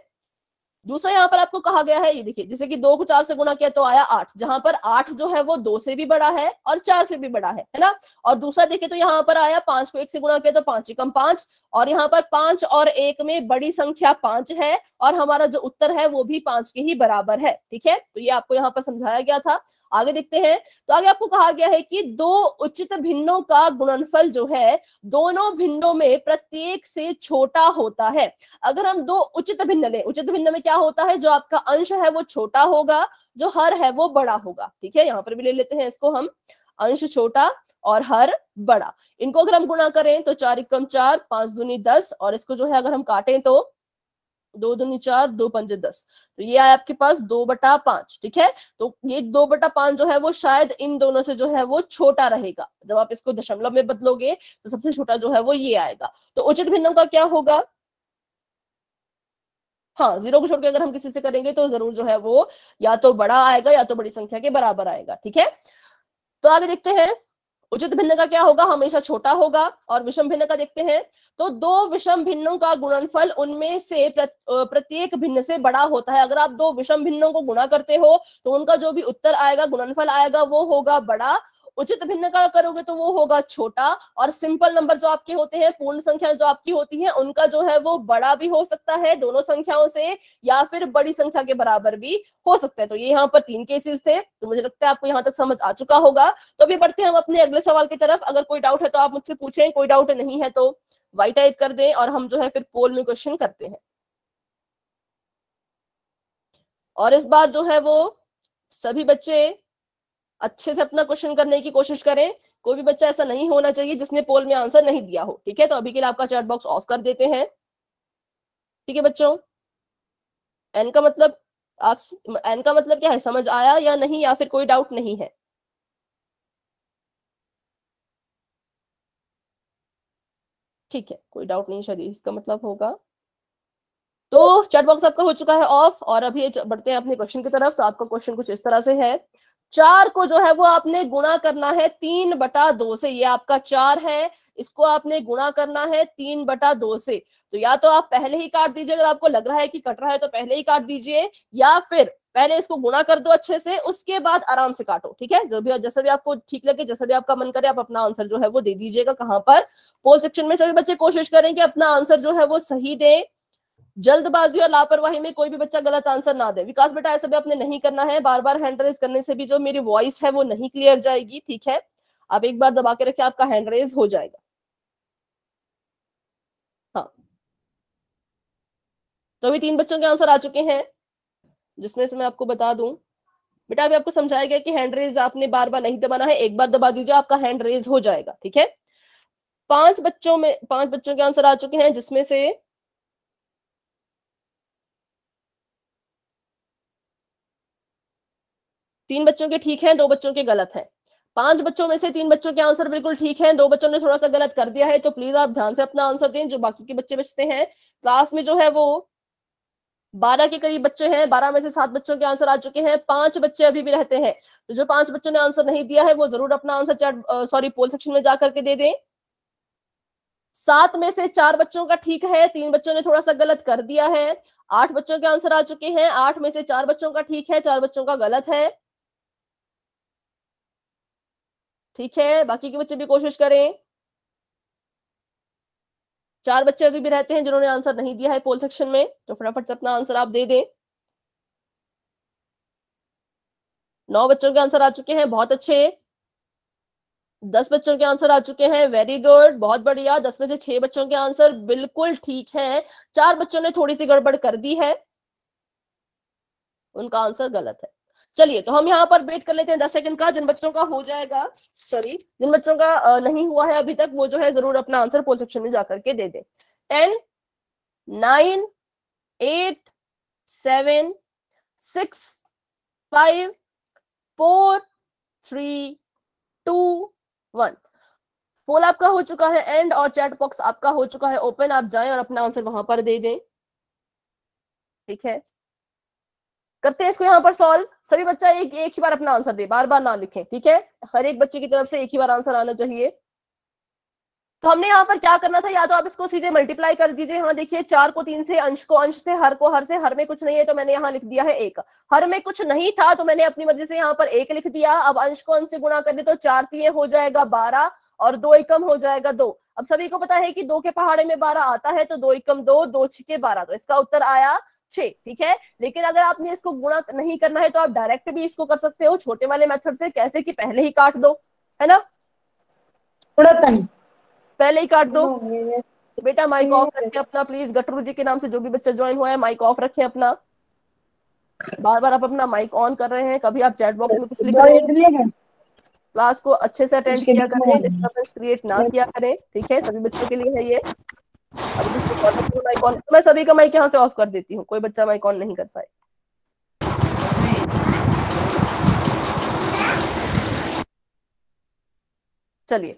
दूसरा यहाँ पर आपको कहा गया है, ये देखिए, जैसे कि 2 को 4 से गुणा किया तो आया 8, जहां पर 8 जो है वो 2 से भी बड़ा है और 4 से भी बड़ा है ना। और दूसरा देखिए तो यहाँ पर आया 5 को 1 से गुणा किया तो 5 एकम 5, और यहाँ पर 5 और 1 में बड़ी संख्या 5 है और हमारा जो उत्तर है वो भी 5 के ही बराबर है, ठीक है। तो ये आपको यहाँ पर समझाया गया था। आगे देखते हैं। तो आगे आपको कहा गया है कि दो उचित भिन्नों का गुणनफल जो है दोनों भिन्नों में प्रत्येक से छोटा होता है। अगर हम दो उचित भिन्न लें, उचित भिन्न में क्या होता है, जो आपका अंश है वो छोटा होगा, जो हर है वो बड़ा होगा, ठीक है। यहाँ पर भी ले लेते हैं इसको हम, अंश छोटा और हर बड़ा। इनको अगर हम गुणा करें तो 4 एकम 4, 5 दूनी 10, और इसको जो है अगर हम काटें तो 2 दूनी 4, 2 पंजे 10, तो ये आया आपके पास 2/5, ठीक है। तो ये 2/5 जो है वो शायद इन दोनों से जो है वो छोटा रहेगा। जब आप इसको दशमलव में बदलोगे तो सबसे छोटा जो है वो ये आएगा। तो उचित भिन्नों का क्या होगा? हाँ, 0 को छोड़ के अगर हम किसी से करेंगे तो जरूर जो है वो या तो बड़ा आएगा या तो बड़ी संख्या के बराबर आएगा, ठीक है। तो आगे देखते हैं। उचित भिन्न का क्या होगा? हमेशा छोटा होगा। और विषम भिन्न का देखते हैं। तो दो विषम भिन्नों का गुणनफल उनमें से प्रत्येक भिन्न से बड़ा होता है। अगर आप दो विषम भिन्नों को गुणा करते हो तो उनका जो भी उत्तर आएगा, गुणनफल आएगा, वो होगा बड़ा। उचित भिन्न का करोगे तो वो होगा छोटा, और सिंपल नंबर जो आपके होते हैं, पूर्ण संख्या जो आपकी होती है, उनका जो है वो बड़ा भी हो सकता है दोनों संख्याओं से, या फिर बड़ी संख्या के बराबर भी हो सकता है। तो ये यहाँ पर 3 केसेस थे, तो मुझे लगता है आपको यहाँ तक समझ आ चुका होगा। तो अभी बढ़ते हैं हम अपने अगले सवाल की तरफ। अगर कोई डाउट है तो आप मुझसे पूछें, कोई डाउट नहीं है तो वाई टाइप कर दें, और हम जो है फिर पोल में क्वेश्चन करते हैं। और इस बार जो है वो सभी बच्चे अच्छे से अपना क्वेश्चन करने की कोशिश करें। कोई भी बच्चा ऐसा नहीं होना चाहिए जिसने पोल में आंसर नहीं दिया हो, ठीक है। तो अभी के लिए आपका चैट बॉक्स ऑफ कर देते हैं, ठीक है बच्चों। एन का मतलब एन का मतलब क्या है, समझ आया या नहीं, या फिर कोई डाउट नहीं है? ठीक है, कोई डाउट नहीं शायद इसका मतलब होगा। तो चैट बॉक्स आपका हो चुका है ऑफ, और अभी बढ़ते हैं अपने क्वेश्चन की तरफ। तो आपका क्वेश्चन कुछ इस तरह से है, 4 को जो है वो आपने गुणा करना है 3/2 से। ये आपका 4 है, इसको आपने गुणा करना है 3/2 से। तो या तो आप पहले ही काट दीजिए, अगर आपको लग रहा है कि कट रहा है तो पहले ही काट दीजिए, या फिर पहले इसको गुणा कर दो अच्छे से, उसके बाद आराम से काटो, ठीक है। जो भी जैसा भी आपको ठीक लगे, जैसा भी आपका मन करे, आप अपना आंसर जो है वो दे दीजिएगा। कहां पर? पोल सेक्शन में। सभी बच्चे कोशिश करें कि अपना आंसर जो है वो सही दें, जल्दबाजी और लापरवाही में कोई भी बच्चा गलत आंसर ना दे। विकास बेटा ऐसा भी आपने नहीं करना है, बार बार हैंड रेज करने से भी जो मेरी वॉइस है वो नहीं क्लियर जाएगी, ठीक है। आप एक बार दबा के रखिए, आपका हैंड रेज हो जाएगा। हाँ, तो अभी 3 बच्चों के आंसर आ चुके हैं, जिसमें से मैं आपको बता दूं बेटा, अभी आपको समझाया गया कि हैंड रेज आपने बार बार नहीं दबाना है, एक बार दबा दीजिए, आपका हैंड रेज हो जाएगा, ठीक है। 5 बच्चों के आंसर आ चुके हैं, जिसमें से 3 बच्चों के ठीक हैं, 2 बच्चों के गलत हैं। 5 बच्चों में से 3 बच्चों के आंसर बिल्कुल ठीक हैं, 2 बच्चों ने थोड़ा सा गलत कर दिया है। तो प्लीज आप ध्यान से अपना आंसर दें, जो बाकी के बच्चे बचते हैं। क्लास में जो है वो 12 के करीब बच्चे हैं, 12 में से 7 बच्चों के आंसर आ चुके हैं, 5 बच्चे अभी भी रहते हैं। तो जो 5 बच्चों ने आंसर नहीं दिया है वो जरूर अपना आंसर पोल सेक्शन में जाकर के दे दें। 7 में से 4 बच्चों का ठीक है, 3 बच्चों ने थोड़ा सा गलत कर दिया है। 8 बच्चों के आंसर आ चुके हैं, 8 में से 4 बच्चों का ठीक है, 4 बच्चों का गलत है, ठीक है। बाकी के बच्चे भी कोशिश करें। 4 बच्चे अभी भी रहते हैं जिन्होंने आंसर नहीं दिया है पोल सेक्शन में, तो फटाफट से अपना आंसर आप दे दें। 9 बच्चों के आंसर आ चुके हैं, बहुत अच्छे। 10 बच्चों के आंसर आ चुके हैं, वेरी गुड, बहुत बढ़िया। 10 में से 6 बच्चों के आंसर बिल्कुल ठीक है, 4 बच्चों ने थोड़ी सी गड़बड़ कर दी है, उनका आंसर गलत है। चलिए, तो हम यहाँ पर वेट कर लेते हैं 10 सेकंड का। जिन बच्चों का हो जाएगा, जिन बच्चों का नहीं हुआ है अभी तक, वो जो है जरूर अपना आंसर पोल सेक्शन में जाकर के दे दें। 10, 9, 8, 7, 6, 5, 4, 3, 2, 1। पोल आपका हो चुका है एंड, और चैट बॉक्स आपका हो चुका है ओपन। आप जाएं और अपना आंसर वहां पर दे दें, ठीक है। करते हैं इसको यहाँ पर सॉल्व। सभी बच्चा एक ही बार अपना आंसर दे, बार बार ना लिखें, ठीक है। हर एक बच्चे की तरफ से एक ही बार आंसर आना चाहिए। तो हमने यहाँ पर क्या करना था, या तो आप इसको सीधे मल्टीप्लाई कर दीजिए। हाँ देखिए, 4 को 3 से, अंश को अंश से, हर को हर से। हर में कुछ नहीं है तो मैंने यहाँ लिख दिया है 1। हर में कुछ नहीं था तो मैंने अपनी मर्जी से यहाँ पर 1 लिख दिया। अब अंश को अंश से गुणा कर दे तो 4 3 हो जाएगा 12, और 2 एकम हो जाएगा 2। अब सभी को पता है कि 2 के पहाड़े में 12 आता है, तो 2 एकम 2, 2 छिके 12, तो इसका उत्तर आया 6, ठीक है। लेकिन अगर आपने इसको गुणा नहीं करना है तो आप डायरेक्ट भी इसको कर सकते हो, छोटे वाले मेथड से। कैसे कि पहले ही काट दो, है ना, पहले ही काट दो। बेटा माइक ऑफ रखे अपना प्लीज। गटरू जी के नाम से जो भी बच्चा ज्वाइन हुआ है, माइक ऑफ रखे अपना। बार बार आप अपना माइक ऑन कर रहे हैं, कभी आप चैट बॉक्स में कुछ लिख रहे हैं। क्लास को अच्छे से अटेंड किया करें, डिस्टर्बेंस क्रिएट ना किया करें, ठीक है। सभी बच्चों के लिए है ये। अब माइक ऑन, मैं सभी का माइक यहाँ से ऑफ कर देती हूँ, कोई बच्चा माइक ऑन नहीं कर पाए। चलिए,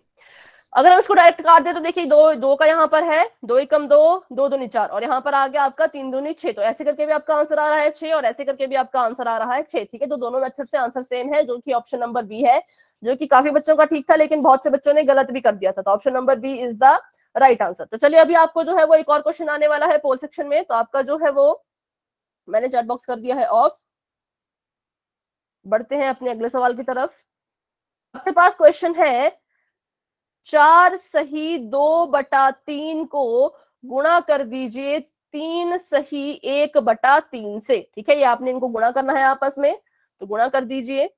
अगर हम इसको डायरेक्ट काट दे तो देखिए, 2 का यहाँ पर है, 2 एकम 2, 2 दूनी 4, और यहाँ पर आ गया आपका 3 दूनी 6। तो ऐसे करके भी आपका आंसर आ रहा है 6, और ऐसे करके भी आपका आंसर आ रहा है 6, ठीक है। तो दोनों मेथड से आंसर सेम है, जो कि ऑप्शन नंबर बी है, जो कि काफी बच्चों का ठीक था, लेकिन बहुत से बच्चों ने गलत भी कर दिया था। तो option number B is the right answer. तो चलिए, अभी आपको जो है वो एक और क्वेश्चन आने वाला है पोल सेक्शन में। तो आपका जो है वो मैंने चैट बॉक्स कर दिया है ऑफ। बढ़ते हैं अपने अगले सवाल की तरफ। आपके पास क्वेश्चन है 4 सही 2/3 को गुणा कर दीजिए 3 सही 1/3 से। ठीक है, ये आपने इनको गुणा करना है आपस में, तो गुणा कर दीजिए।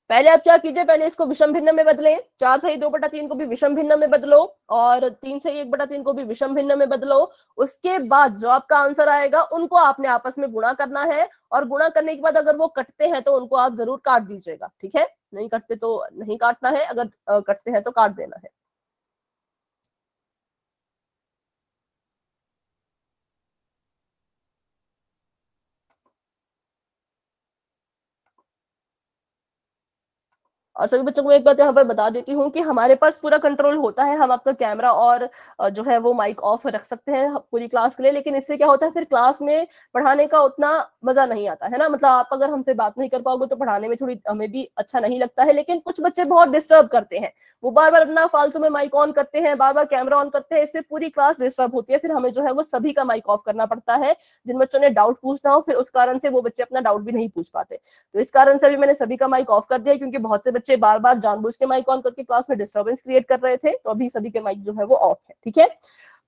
पहले आप क्या कीजिए, पहले इसको विषम भिन्न में बदलें। 4 सही 2/3 को भी विषम भिन्न में बदलो और 3 सही 1/3 को भी विषम भिन्न में बदलो। उसके बाद जो आपका आंसर आएगा उनको आपने आपस में गुणा करना है, और गुणा करने के बाद अगर वो कटते हैं तो उनको आप जरूर काट दीजिएगा। ठीक है, नहीं कटते तो नहीं काटना है, अगर कटते हैं तो काट देना है। और सभी बच्चों को एक बात यहाँ पर बता देती हूँ कि हमारे पास पूरा कंट्रोल होता है, हम आपका कैमरा और जो है वो माइक ऑफ रख सकते हैं पूरी क्लास के लिए, लेकिन इससे क्या होता है फिर क्लास में पढ़ाने का उतना मजा नहीं आता है ना। मतलब आप अगर हमसे बात नहीं कर पाओगे तो पढ़ाने में थोड़ी हमें भी अच्छा नहीं लगता है। लेकिन कुछ बच्चे बहुत डिस्टर्ब करते हैं, वो बार बार अपना फालतू में माइक ऑन करते हैं, बार बार कैमरा ऑन करते हैं, इससे पूरी क्लास डिस्टर्ब होती है। फिर हमें जो है वो सभी का माइक ऑफ करना पड़ता है। जिन बच्चों ने डाउट पूछना हो फिर उस कारण से वो बच्चे अपना डाउट भी नहीं पूछ पाते। तो इस कारण से अभी मैंने सभी का माइक ऑफ कर दिया, क्योंकि बहुत से बच्चे बार बार जानबूझ के माइक ऑन करके क्लास में डिस्टर्बेंस क्रिएट कर रहे थे। तो अभी सभी के माइक जो है वो ऑफ है। ठीक है,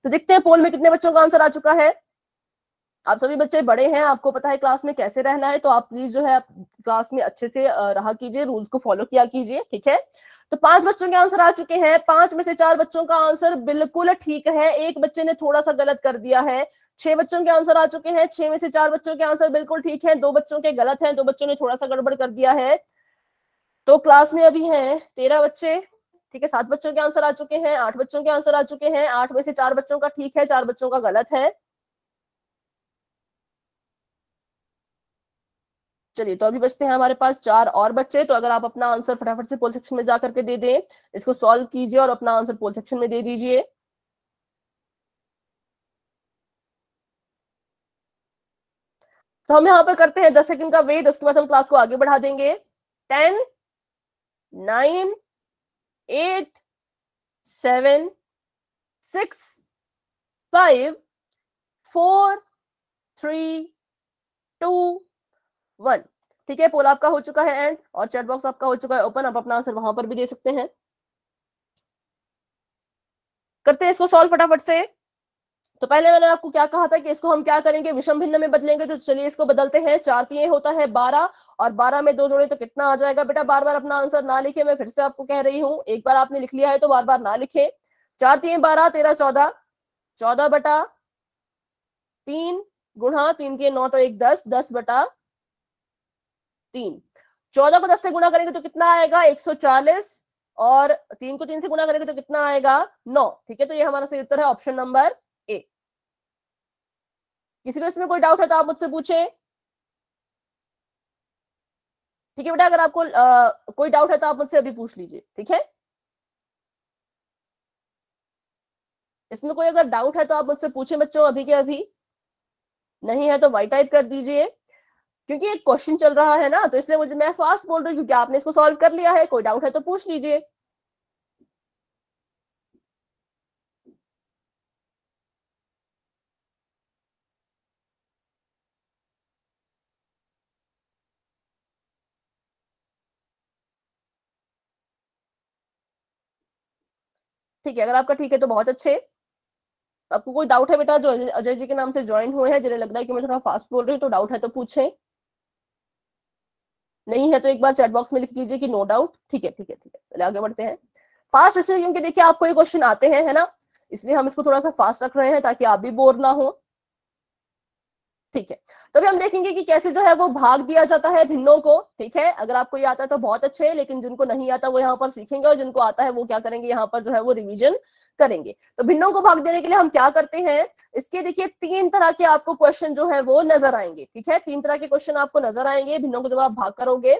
तो देखते हैं पोल में कितने बच्चों का आंसर आ चुका है। आप सभी बच्चे बड़े हैं, आपको पता है क्लास में कैसे रहना है, तो आप प्लीज जो है क्लास में अच्छे से रहा कीजिए, रूल्स को फॉलो किया कीजिए। ठीक है, तो 5 बच्चों के आंसर आ चुके हैं। 5 में से 4 बच्चों का आंसर बिल्कुल ठीक है, एक बच्चे ने थोड़ा सा गलत कर दिया है। 6 बच्चों के आंसर आ चुके हैं। 6 में से 4 बच्चों के आंसर बिल्कुल ठीक है, 2 बच्चों के गलत हैं, 2 बच्चों ने थोड़ा सा गड़बड़ कर दिया है। तो क्लास में अभी हैं 13 बच्चे। ठीक है, 7 बच्चों के आंसर आ चुके हैं, 8 बच्चों के आंसर आ चुके हैं। 8 में से 4 बच्चों का ठीक है, 4 बच्चों का गलत है। चलिए, तो अभी बचते हैं हमारे पास 4 और बच्चे। तो अगर आप अपना आंसर फटाफट से पोल सेक्शन में जाकर के दे दें, इसको सॉल्व कीजिए और अपना आंसर पोल सेक्शन में दे दीजिए। तो हम यहाँ पर करते हैं 10 सेकंड का वेट, उसके बाद हम क्लास को आगे बढ़ा देंगे। 10 9 8 7 6 5 4 3 2 1। ठीक है, पोल आपका हो चुका है एंड, और चैट बॉक्स आपका हो चुका है ओपन। आप अपना आंसर वहां पर भी दे सकते हैं। करते हैं इसको सॉल्व फटाफट से। तो पहले मैंने आपको क्या कहा था कि इसको हम क्या करेंगे, विषम भिन्न में बदलेंगे। तो चलिए इसको बदलते हैं। 4 3 होता है 12, और 12 में 2 जोड़े तो कितना आ जाएगा। बेटा बार बार अपना आंसर ना लिखे, मैं फिर से आपको कह रही हूँ, एक बार आपने लिख लिया है तो बार बार ना लिखे। 4 3 12 13 14, 14/3 गुणा 3 3 9 तो 1 10, 10/3। 14 को 10 से गुणा करेंगे तो कितना आएगा 140, और 3 को 3 से गुणा करेंगे तो कितना आएगा 9। ठीक है, तो ये हमारा सही उत्तर है ऑप्शन नंबर ए। किसी को इसमें कोई डाउट है तो आप मुझसे पूछे। ठीक है बेटा, अगर आपको कोई डाउट है तो आप मुझसे अभी पूछ लीजिए। ठीक है, इसमें कोई अगर डाउट है तो आप मुझसे पूछे बच्चों, अभी के अभी। नहीं है तो वाई टाइप कर दीजिए, क्योंकि एक क्वेश्चन चल रहा है ना, तो इसलिए मुझे मैं फास्ट बोल रही हूँ, क्योंकि आपने इसको सॉल्व कर लिया है। कोई डाउट है तो पूछ लीजिए। ठीक है, अगर आपका ठीक है तो बहुत अच्छे। आपको कोई डाउट है बेटा, जो अजय जी के नाम से ज्वाइन हुए हैं, जिन्हें लग रहा है कि मैं थोड़ा फास्ट बोल रही हूँ, तो डाउट है तो पूछें। नहीं है तो एक बार चैट बॉक्स में लिख दीजिए कि नो डाउट। ठीक है ठीक है ठीक है, चलिए आगे बढ़ते हैं फास्ट। इसलिए क्योंकि देखिए आपको ये क्वेश्चन आते हैं, है ना, इसलिए हम इसको थोड़ा सा फास्ट रख रहे हैं ताकि आप भी बोर ना हो। ठीक है, तो अभी हम देखेंगे कि कैसे जो है वो भाग दिया जाता है भिन्नों को। ठीक है, अगर आपको ये आता है तो बहुत अच्छे है, लेकिन जिनको नहीं आता वो यहाँ पर सीखेंगे, और जिनको आता है वो क्या करेंगे, यहाँ पर जो है वो रिवीजन करेंगे। तो भिन्नों को भाग देने के लिए हम क्या करते हैं, इसके देखिए 3 तरह के आपको क्वेश्चन जो है वो नजर आएंगे। ठीक है, 3 तरह के क्वेश्चन आपको नजर आएंगे भिन्नों को जब आप भाग करोगे।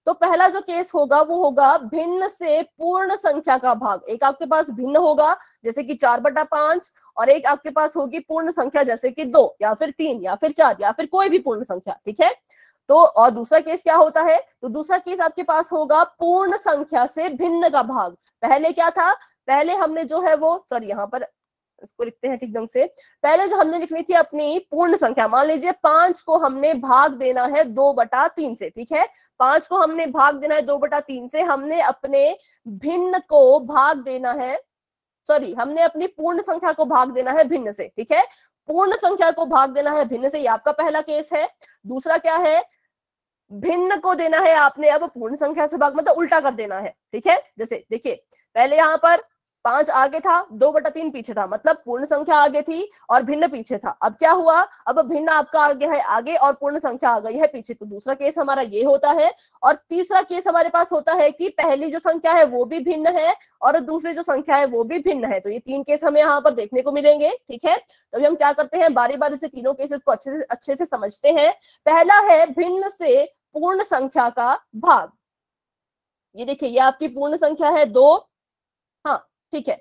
तो पहला जो केस होगा वो होगा भिन्न से पूर्ण संख्या का भाग। एक आपके पास भिन्न होगा जैसे कि 4/5, और एक आपके पास होगी पूर्ण संख्या जैसे कि 2 या फिर 3 या फिर 4 या फिर कोई भी पूर्ण संख्या। ठीक है, तो और दूसरा केस क्या होता है, तो दूसरा केस आपके पास होगा पूर्ण संख्या से भिन्न का भाग। पहले क्या था, पहले हमने जो है वो, सॉरी यहाँ पर इसको लिखते हैं ठीक ढंग से। पहले जो हमने लिखनी थी अपनी पूर्ण संख्या, मान लीजिए 5 को हमने भाग देना है 2/3 से, ठीक है, 5 को हमने भाग देना है 2/3 से, हमने अपने भिन्न को भाग देना है, सॉरी, हमने अपनी पूर्ण संख्या को भाग देना है भिन्न से, ठीक है, पूर्ण संख्या को भाग देना है भिन्न से, ये आपका पहला केस है। दूसरा क्या है, भिन्न को देना है आपने अब पूर्ण संख्या से भाग, मतलब उल्टा कर देना है, ठीक है। जैसे देखिए पहले यहाँ पर 5 आगे था, 2/3 पीछे था, मतलब पूर्ण संख्या आगे थी और भिन्न पीछे था। अब क्या हुआ, अब भिन्न आपका आगे है आगे और पूर्ण संख्या आ गई है पीछे। तो दूसरा केस हमारा ये होता है। और तीसरा केस हमारे पास होता है कि पहली जो संख्या है वो भी भिन्न है और दूसरी जो संख्या है वो भी भिन्न है। तो ये 3 केस हमें यहाँ पर देखने को मिलेंगे, ठीक है। तो अभी हम क्या करते हैं, बारी बारी से तीनों केसेस को अच्छे से समझते हैं। पहला है भिन्न से पूर्ण संख्या का भाग। ये देखिए ये आपकी पूर्ण संख्या है 2, हाँ ठीक है।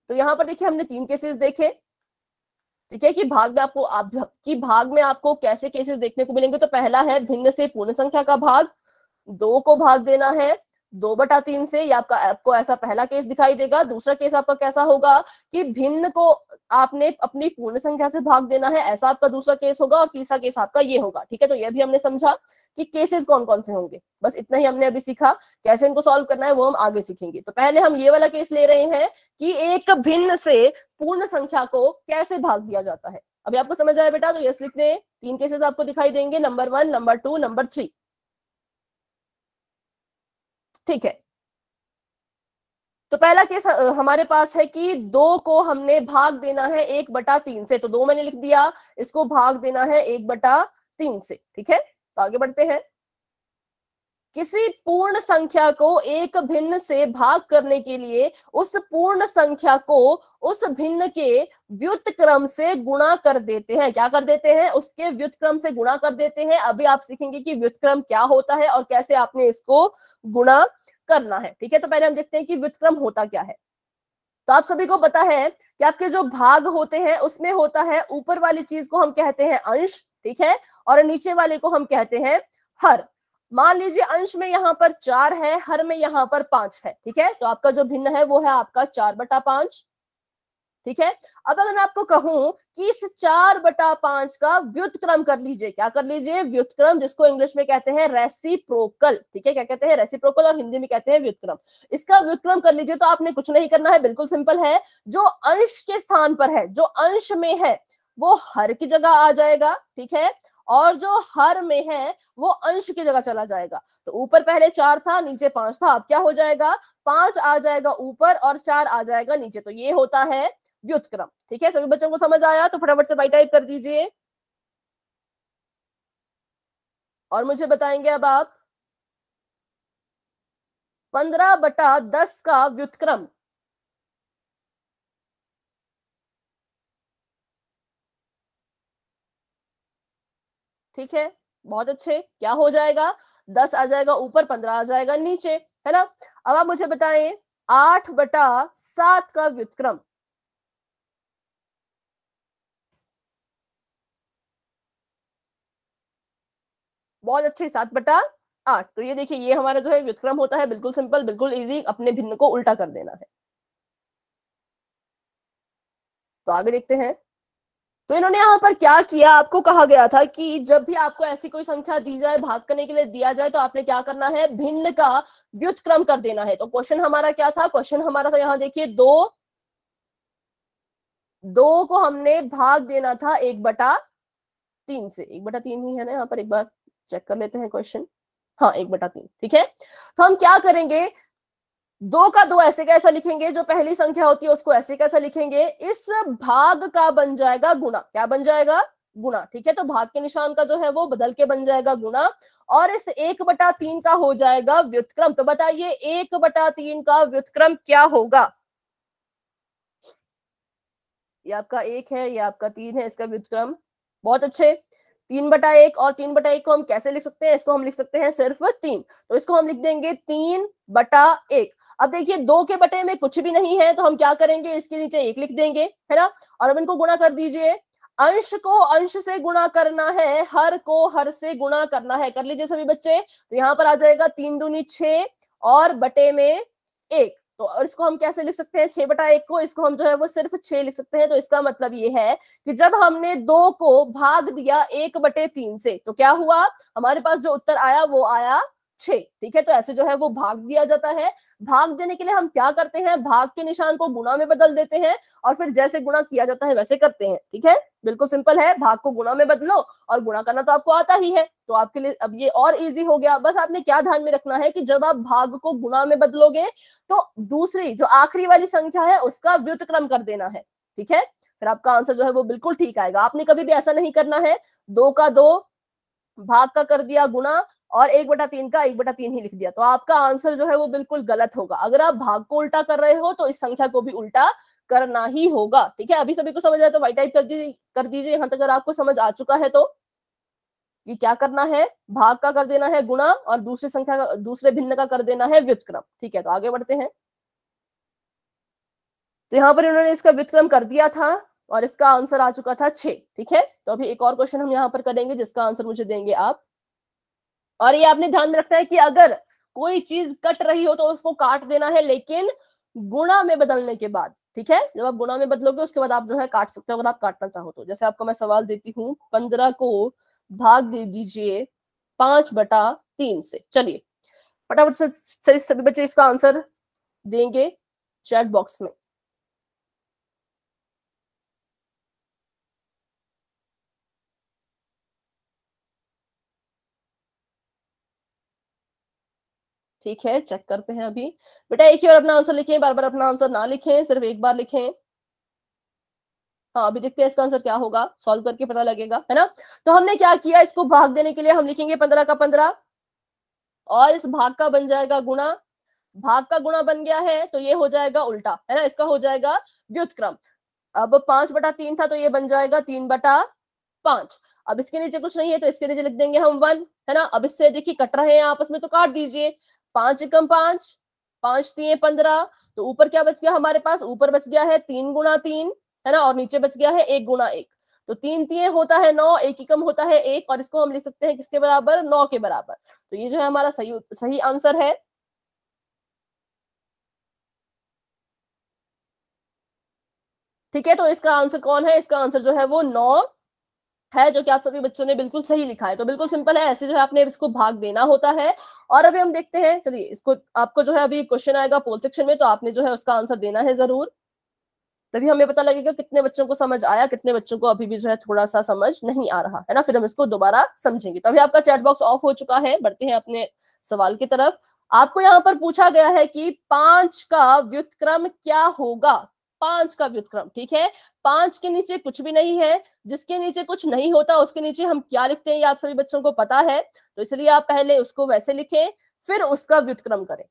तो यहाँ पर देखिए हमने 3 केसेस देखे, ठीक है, कि भाग में आपको कैसे केसेस देखने को मिलेंगे। तो पहला है भिन्न से पूर्ण संख्या का भाग, 2 को भाग देना है 2/3 से, या आपको ऐसा पहला केस दिखाई देगा। दूसरा केस आपका कैसा होगा कि भिन्न को आपने अपनी पूर्ण संख्या से भाग देना है, ऐसा आपका दूसरा केस होगा। और तीसरा केस आपका ये होगा, ठीक है। तो ये भी हमने समझा कि केसेस कौन कौन से होंगे, बस इतना ही हमने अभी सीखा। कैसे इनको सॉल्व करना है वो हम आगे सीखेंगे। तो पहले हम ये वाला केस ले रहे हैं कि एक भिन्न से पूर्ण संख्या को कैसे भाग दिया जाता है। अभी आपको समझ आया बेटा, तो यस लिख दें। 3 केसेस आपको दिखाई देंगे, नंबर 1, नंबर 2, नंबर 3, ठीक है। तो पहला केस हमारे पास है कि 2 को हमने भाग देना है 1/3 से। तो 2 मैंने लिख दिया, इसको भाग देना है 1/3 से, ठीक है। तो आगे बढ़ते हैं। किसी पूर्ण संख्या को एक भिन्न से भाग करने के लिए उस पूर्ण संख्या को उस भिन्न के व्युत्क्रम से गुणा कर देते हैं। क्या कर देते हैं, उसके व्युत्क्रम से गुणा कर देते हैं। अभी आप सीखेंगे कि व्युत्क्रम क्या होता है और कैसे आपने इसको गुणा करना है, ठीक है। तो पहले हम देखते हैं कि व्युत्क्रम होता क्या है। तो आप सभी को पता है कि आपके जो भाग होते हैं उसमें होता है ऊपर वाली चीज को हम कहते हैं अंश, ठीक है, और नीचे वाले को हम कहते हैं हर। मान लीजिए अंश में यहाँ पर 4 है, हर में यहाँ पर 5 है, ठीक है। तो आपका जो भिन्न है वो है आपका 4/5, ठीक है। अब अगर मैं आपको कहूं कि इस 4/5 का व्युत्क्रम कर लीजिए, क्या कर लीजिए, व्युत्क्रम, जिसको इंग्लिश में कहते हैं रेसिप्रोकल, ठीक है। क्या कहते हैं, रेसिप्रोकल, और हिंदी में कहते हैं व्युत्क्रम। इसका व्युत्क्रम कर लीजिए। तो आपने कुछ नहीं करना है, बिल्कुल सिंपल है। जो अंश के स्थान पर है, जो अंश में है, वो हर की जगह आ जाएगा, ठीक है, और जो हर में है वो अंश की जगह चला जाएगा। तो ऊपर पहले 4 था, नीचे 5 था, अब क्या हो जाएगा, 5 आ जाएगा ऊपर और 4 आ जाएगा नीचे। तो ये होता है व्युत्क्रम, ठीक है। सभी बच्चों को समझ आया? तो फटाफट से बाई टाइप कर दीजिए और मुझे बताएंगे अब आप 15/10 का व्युत्क्रम। ठीक है, बहुत अच्छे। क्या हो जाएगा, 10 आ जाएगा ऊपर, 15 आ जाएगा नीचे, है ना। अब आप मुझे बताएं 8/7 का व्युत्क्रम। बहुत अच्छे, 7/8। तो ये देखिए ये हमारा जो है व्युत्क्रम होता है, बिल्कुल सिंपल, बिल्कुल इजी, अपने भिन्न को उल्टा कर देना है। तो आगे देखते हैं। तो इन्होंने यहाँ पर क्या किया, आपको कहा गया था कि जब भी आपको ऐसी कोई संख्या दी जाए, भाग करने के लिए दिया जाए, तो आपने क्या करना है, भिन्न का व्युत्क्रम कर देना है। तो क्वेश्चन हमारा क्या था, क्वेश्चन हमारा था यहाँ देखिए 2 को हमने भाग देना था 1/3 से। 1/3 ही है ना यहाँ पर, एक बार चेक कर लेते हैं क्वेश्चन। हाँ 1/3, ठीक है। तो हम क्या करेंगे, 2 का 2 ऐसे कैसा लिखेंगे, जो पहली संख्या होती है उसको ऐसे कैसा लिखेंगे, इस भाग का बन जाएगा गुणा। क्या बन जाएगा, गुणा, ठीक है। तो भाग के निशान का जो है वो बदल के बन जाएगा गुणा, और इस 1/3 का हो जाएगा व्युत्क्रम। तो बताइए 1/3 का व्युत्क्रम क्या होगा। ये आपका 1 है, ये आपका 3 है, इसका व्युत्क्रम। बहुत अच्छे। 3/1 और 3/1 को हम कैसे लिख सकते हैं, इसको हम लिख सकते हैं सिर्फ 3। तो इसको हम लिख देंगे 3/1। अब देखिए 2 के बटे में कुछ भी नहीं है, तो हम क्या करेंगे, इसके नीचे 1 लिख देंगे, है ना। और अब इनको गुणा कर दीजिए। अंश को अंश से गुणा करना है, हर को हर से गुणा करना है। कर लीजिए सभी बच्चे। तो यहाँ पर आ जाएगा 3 दूनी 6 और बटे में 1। तो और इसको हम कैसे लिख सकते हैं 6/1 को, इसको हम जो है वो सिर्फ 6 लिख सकते हैं। तो इसका मतलब ये है कि जब हमने 2 को भाग दिया 1/3 से तो क्या हुआ, हमारे पास जो उत्तर आया वो आया 6। ठीक है, तो ऐसे जो है वो भाग दिया जाता है। भाग देने के लिए हम क्या करते हैं, भाग के निशान को गुणा में बदल देते हैं और फिर जैसे गुणा किया जाता है वैसे करते हैं। ठीक है, बिल्कुल सिंपल है, भाग को गुणा में बदलो और गुणा करना तो आपको आता ही है, तो आपके लिए अब ये और इजी हो गया। बस आपने क्या ध्यान में रखना है कि जब आप भाग को गुणा में बदलोगे तो दूसरी जो आखिरी वाली संख्या है उसका व्युत्क्रम कर देना है। ठीक है, फिर आपका आंसर जो है वो बिल्कुल ठीक आएगा। आपने कभी भी ऐसा नहीं करना है 2 का 2 भाग का कर दिया गुणा और 1/3 का 1/3 ही लिख दिया, तो आपका आंसर जो है वो बिल्कुल गलत होगा। अगर आप भाग को उल्टा कर रहे हो तो इस संख्या को भी उल्टा करना ही होगा। ठीक है, अभी सभी को समझ आया तो वाइट टाइप कर दीजिए यहाँ तक अगर आपको समझ आ चुका है तो। ये क्या करना है, भाग का कर देना है गुणा और दूसरी संख्या का, दूसरे भिन्न का कर देना है व्युत्क्रम। ठीक है, तो आगे बढ़ते हैं। तो यहाँ पर इन्होंने इसका व्युत्क्रम कर दिया था और इसका आंसर आ चुका था 6। ठीक है, तो अभी एक और क्वेश्चन हम यहाँ पर करेंगे जिसका आंसर मुझे देंगे आप। और ये आपने ध्यान में रखना है कि अगर कोई चीज कट रही हो तो उसको काट देना है, लेकिन गुणा में बदलने के बाद। ठीक है, जब आप गुणा में बदलोगे उसके बाद आप जो है काट सकते हो अगर आप काटना चाहो तो। जैसे आपको मैं सवाल देती हूँ, 15 को भाग दे दीजिए 5/3 से। चलिए फटाफट से सभी बच्चे इसका आंसर देंगे चैट बॉक्स में। ठीक है, चेक करते हैं अभी। बेटा एक ही बार अपना आंसर लिखें, बार बार अपना आंसर ना लिखें, सिर्फ एक बार लिखें। हाँ, अभी देखते हैं इसका आंसर क्या होगा, सॉल्व करके पता लगेगा, है ना। तो हमने क्या किया, इसको भाग देने के लिए हम लिखेंगे 15 का 15 और इस भाग का बन जाएगा गुणा। भाग का गुणा बन गया है तो ये हो जाएगा उल्टा, है ना, इसका हो जाएगा व्युत्क्रम। अब 5/3 था तो ये बन जाएगा 3/5। अब इसके नीचे कुछ नहीं है तो इसके नीचे लिख देंगे हम 1, है ना। अब इससे देखिए कट रहे हैं आपस में तो काट दीजिए। 5 एकम 5, 5 3 15, तो ऊपर क्या बच गया हमारे पास, ऊपर बच गया है 3 × 3, है ना, और नीचे बच गया है 1 × 1। तो 3 3 होता है 9, 1 एकम होता है 1 और इसको हम लिख सकते हैं किसके बराबर, 9 के बराबर। तो ये जो है हमारा सही आंसर है। ठीक है, तो इसका आंसर कौन है, इसका आंसर जो है वो 9 है, जो कि आप सभी बच्चों ने बिल्कुल सही लिखा है। तो बिल्कुल सिंपल है, ऐसे जो है आपने इसको भाग देना होता है। और अभी हम देखते हैं, चलिए इसको आपको जो है अभी क्वेश्चन आएगा पोल सेक्शन में, तो आपने जो है उसका आंसर देना है जरूर, तभी हमें पता लगेगा कितने बच्चों को समझ आया, कितने बच्चों को अभी भी जो है थोड़ा सा समझ नहीं आ रहा, है ना। फिर हम इसको दोबारा समझेंगे। तो अभी आपका चैट बॉक्स ऑफ हो चुका है, बढ़ते हैं अपने सवाल की तरफ। आपको यहाँ पर पूछा गया है कि 5 का व्युत्क्रम क्या होगा, 5 का व्युत्क्रम। ठीक है, 5 के नीचे कुछ भी नहीं है, जिसके नीचे कुछ नहीं होता उसके नीचे हम क्या लिखते हैं ये आप सभी बच्चों को पता है, तो इसलिए आप पहले उसको वैसे लिखें फिर उसका व्युत्क्रम करें।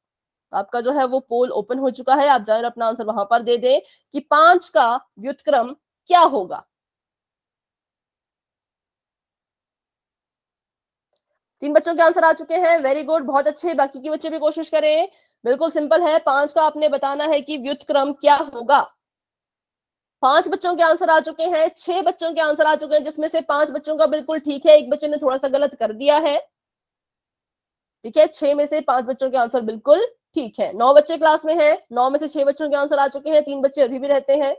आपका जो है वो पोल ओपन हो चुका है, आप जाकर अपना आंसर वहां पर दे दें कि 5 का व्युत्क्रम क्या होगा। 3 बच्चों के आंसर आ चुके हैं, वेरी गुड, बहुत अच्छे। बाकी के बच्चे भी कोशिश करें, बिल्कुल सिंपल है, 5 का आपने बताना है कि व्युत्क्रम क्या होगा। 5 बच्चों के आंसर आ चुके हैं, 6 बच्चों के आंसर आ चुके हैं, जिसमें से 5 बच्चों का बिल्कुल ठीक है, एक बच्चे ने थोड़ा सा गलत कर दिया है। ठीक है, 6 में से 5 बच्चों के आंसर बिल्कुल ठीक है। 9 बच्चे क्लास में हैं, 9 में से 6 बच्चों के आंसर आ चुके हैं, 3 बच्चे अभी भी रहते हैं।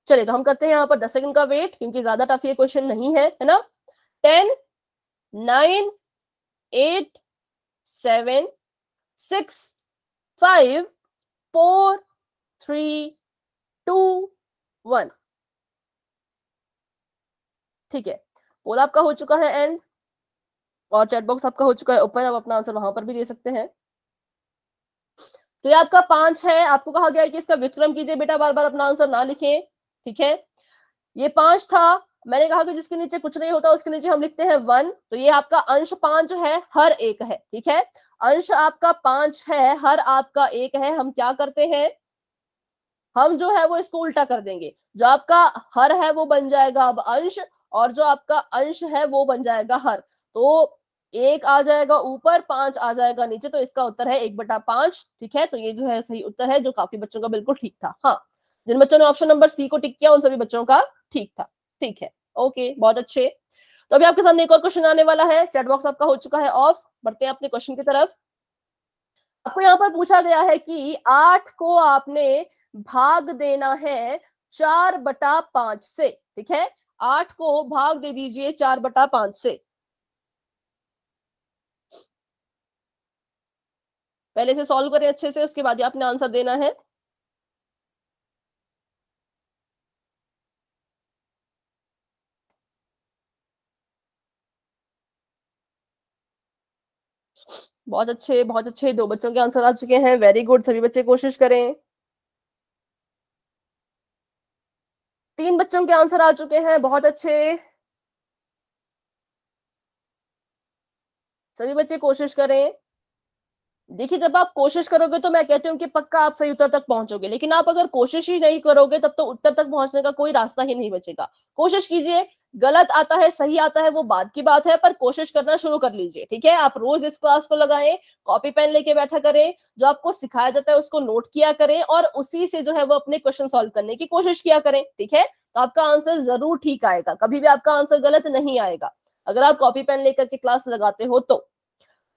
चलिए तो हम करते हैं यहाँ पर 10 सेकंड का वेट, क्योंकि ज्यादा टफ ये क्वेश्चन नहीं है ना। 10 9 8 7 6 5 4 3 2 1। ठीक है, पोल आपका हो चुका है एंड, और चैट बॉक्स आपका हो चुका है ओपन, आप अपना आंसर वहां पर भी दे सकते हैं। तो ये आपका 5 है, आपको कहा गया है कि इसका व्युत्क्रम कीजिए। बेटा बार बार अपना आंसर ना लिखें, ठीक है। ये 5 था, मैंने कहा कि जिसके नीचे कुछ नहीं होता उसके नीचे हम लिखते हैं 1, तो ये आपका अंश 5 है, हर एक है। ठीक है, अंश आपका 5 है, हर आपका 1 है। हम क्या करते हैं, हम जो है वो इसको उल्टा कर देंगे, जो आपका हर है वो बन जाएगा अब अंश, और जो आपका अंश है वो बन जाएगा हर। तो 1 आ जाएगा ऊपर, 5 आ जाएगा नीचे, तो इसका उत्तर है 1/5। ठीक है, तो ये जो है सही उत्तर है, जो काफी बच्चों का बिल्कुल ठीक था। हाँ, जिन बच्चों ने ऑप्शन नंबर सी को टिक किया उन सभी बच्चों का ठीक था। ठीक है, ओके, बहुत अच्छे। तो अभी आपके सामने एक और क्वेश्चन आने वाला है, चैट बॉक्स आपका हो चुका है ऑफ, बढ़ते हैं अपने क्वेश्चन की तरफ। आपको यहाँ पर पूछा गया है कि 8 को आपने भाग देना है 4/5 से, ठीक है। 8 को भाग दे दीजिए 4/5 से। पहले से सॉल्व करें अच्छे से, उसके बाद ही आपने आंसर देना है। बहुत अच्छे, बहुत अच्छे। 2 बच्चों के आंसर आ चुके हैं, वेरी गुड। सभी बच्चे कोशिश करें। 3 बच्चों के आंसर आ चुके हैं, बहुत अच्छे। सभी बच्चे कोशिश करें। देखिए, जब आप कोशिश करोगे तो मैं कहती हूँ कि पक्का आप सही उत्तर तक पहुंचोगे, लेकिन आप अगर कोशिश ही नहीं करोगे तब तो उत्तर तक पहुंचने का कोई रास्ता ही नहीं बचेगा। कोशिश कीजिए। गलत आता है सही आता है वो बाद की बात है, पर कोशिश करना शुरू कर लीजिए, ठीक है। आप रोज इस क्लास को लगाएं, कॉपी पेन लेके बैठा करें, जो आपको सिखाया जाता है उसको नोट किया करें और उसी से जो है वो अपने क्वेश्चन सॉल्व करने की कोशिश किया करें, ठीक है। तो आपका आंसर जरूर ठीक आएगा, कभी भी आपका आंसर गलत नहीं आएगा अगर आप कॉपी पेन लेकर के क्लास लगाते हो तो।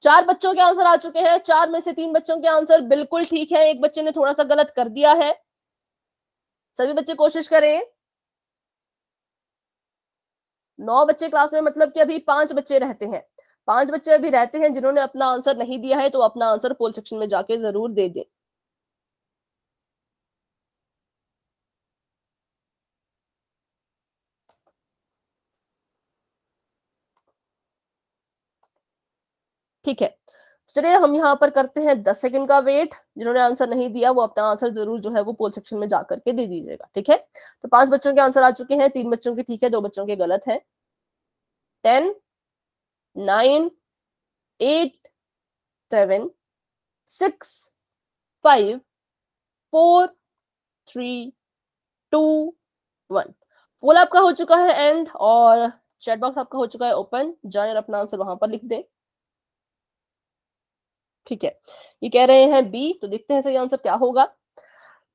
4 बच्चों के आंसर आ चुके हैं। 4 में से 3 बच्चों के आंसर बिल्कुल ठीक है, एक बच्चे ने थोड़ा सा गलत कर दिया है। सभी बच्चे कोशिश करें। 9 बच्चे क्लास में, मतलब कि अभी 5 बच्चे रहते हैं। 5 बच्चे अभी रहते हैं जिन्होंने अपना आंसर नहीं दिया है, तो अपना आंसर पोल सेक्शन में जाके जरूर दे दें। ठीक है, चलिए हम यहाँ पर करते हैं 10 सेकंड का वेट। जिन्होंने आंसर नहीं दिया वो अपना आंसर जरूर जो है वो पोल सेक्शन में जाकर के दे दीजिएगा, ठीक है। तो 5 बच्चों के आंसर आ चुके हैं, 3 बच्चों के ठीक है, 2 बच्चों के गलत है। 10, 9, 8, 7, 6, 5, 4, 3, 2, 1। पोल आपका हो चुका है एंड, और चैट बॉक्स आपका हो चुका है ओपन। जाएं और अपना आंसर वहां पर लिख दें, ठीक है। ये कह रहे हैं बी, तो देखते हैं सही आंसर क्या होगा।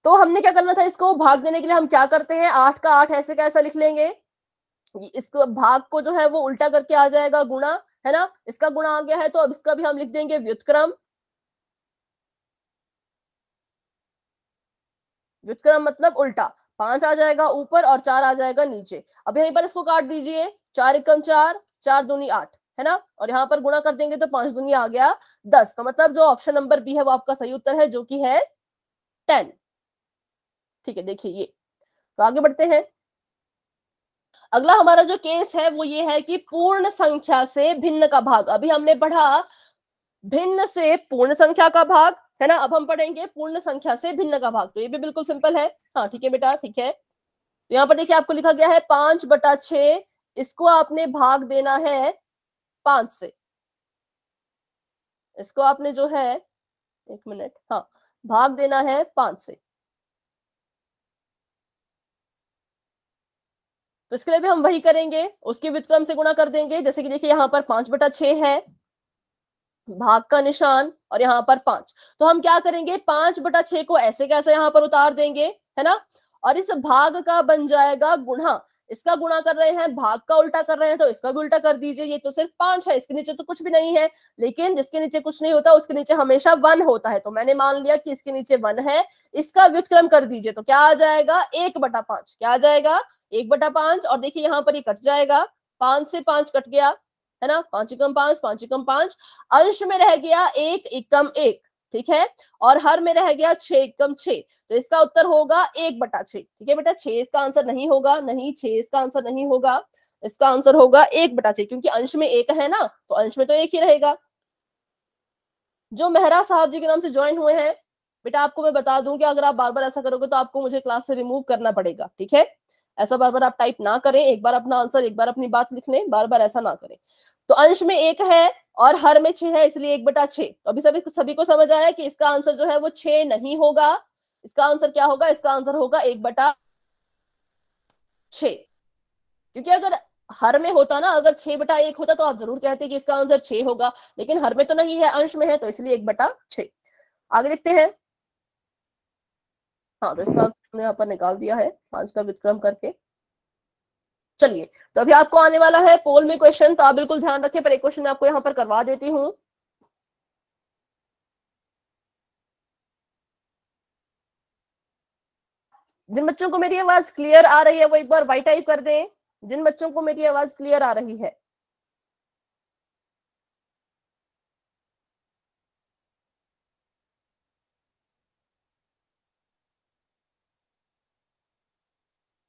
तो हमने क्या करना था, इसको भाग देने के लिए हम क्या करते हैं, 8 का 8 ऐसे का ऐसा लिख लेंगे। इसको भाग को जो है वो उल्टा करके आ जाएगा गुणा, है ना। इसका गुणा आ गया है तो अब इसका भी हम लिख देंगे व्युत्क्रम। व्युत्क्रम मतलब उल्टा। 5 आ जाएगा ऊपर और 4 आ जाएगा नीचे। अब यहीं पर इसको काट दीजिए, 4 एकम 4, 4 दूनी 8, है ना। और यहाँ पर गुणा कर देंगे तो 5 दूनी आ गया 10। तो मतलब जो ऑप्शन नंबर बी है वो आपका सही उत्तर है, जो कि है 10, ठीक है। देखिए ये, तो आगे बढ़ते हैं। अगला हमारा जो केस है वो ये है कि पूर्ण संख्या से भिन्न का भाग। अभी हमने पढ़ा भिन्न से पूर्ण संख्या का भाग, है ना। अब हम पढ़ेंगे पूर्ण संख्या से भिन्न का भाग। तो ये भी बिल्कुल सिंपल है। हाँ ठीक है बेटा, ठीक है। तो यहाँ पर देखिए आपको लिखा गया है 5/6, इसको आपने भाग देना है 5 से। इसको आपने जो है, एक मिनट, हाँ, भाग देना है 5 से। तो इसके लिए भी हम वही करेंगे, उसके व्युत्क्रम से गुणा कर देंगे। जैसे कि देखिए यहाँ पर 5/6 है, भाग का निशान, और यहाँ पर 5। तो हम क्या करेंगे, 5/6 को ऐसे कैसे यहाँ पर उतार देंगे, है ना। और इस भाग का बन जाएगा गुणा। इसका गुणा कर रहे हैं, भाग का उल्टा कर रहे हैं, तो इसका भी उल्टा कर दीजिए। ये तो सिर्फ 5 है, इसके नीचे तो कुछ भी नहीं है। लेकिन जिसके नीचे कुछ नहीं होता उसके नीचे हमेशा 1 होता है। तो मैंने मान लिया कि इसके नीचे 1 है, इसका व्युत्क्रम कर दीजिए। तो क्या आ जाएगा, 1/5। क्या आ जाएगा, 1/5। और देखिए यहाँ पर ये कट जाएगा, 5 से 5 कट गया, है ना। 5 एकम 5, 5 एकम 5। अंश में रह गया 1 एकम 1, ठीक है। और हर में रह गया 6 एकम 6। तो इसका उत्तर होगा 1/6, ठीक है बेटा। 6 इसका आंसर नहीं होगा, नहीं 6 इसका आंसर नहीं होगा। इसका आंसर होगा 1/6, क्योंकि अंश में 1 है ना, तो अंश में तो 1 ही रहेगा। जो मेहरा साहब जी के नाम से ज्वाइन हुए हैं, बेटा आपको मैं बता दूं कि अगर आप बार बार ऐसा करोगे तो आपको मुझे क्लास से रिमूव करना पड़ेगा, ठीक है। ऐसा बार बार आप टाइप ना करें, एक बार अपना आंसर, एक बार अपनी बात लिख लें, बार बार ऐसा ना करें। तो अंश में 1 है और हर में 6 है, इसलिए 1/6। तो अभी सभी को समझ आया कि इसका आंसर जो है वो 6 नहीं होगा। इसका आंसर क्या होगा, इसका आंसर होगा 1/6। क्योंकि अगर हर में होता ना, अगर 6/1 होता तो आप जरूर कहते कि इसका आंसर 6 होगा, लेकिन हर में तो नहीं है, अंश में है, तो इसलिए 1/6। आगे देखते हैं। हाँ, तो इसका आंसर हमने यहाँ पर निकाल दिया है 5 का व्युत्क्रम करके। चलिए, तो अभी आपको आने वाला है पोल में क्वेश्चन, तो आप बिल्कुल ध्यान रखें। पर एक क्वेश्चन मैं आपको यहाँ पर करवा देती हूँ। जिन बच्चों को मेरी आवाज क्लियर आ रही है वो एक बार वाई टाइप कर दें, जिन बच्चों को मेरी आवाज क्लियर आ रही है।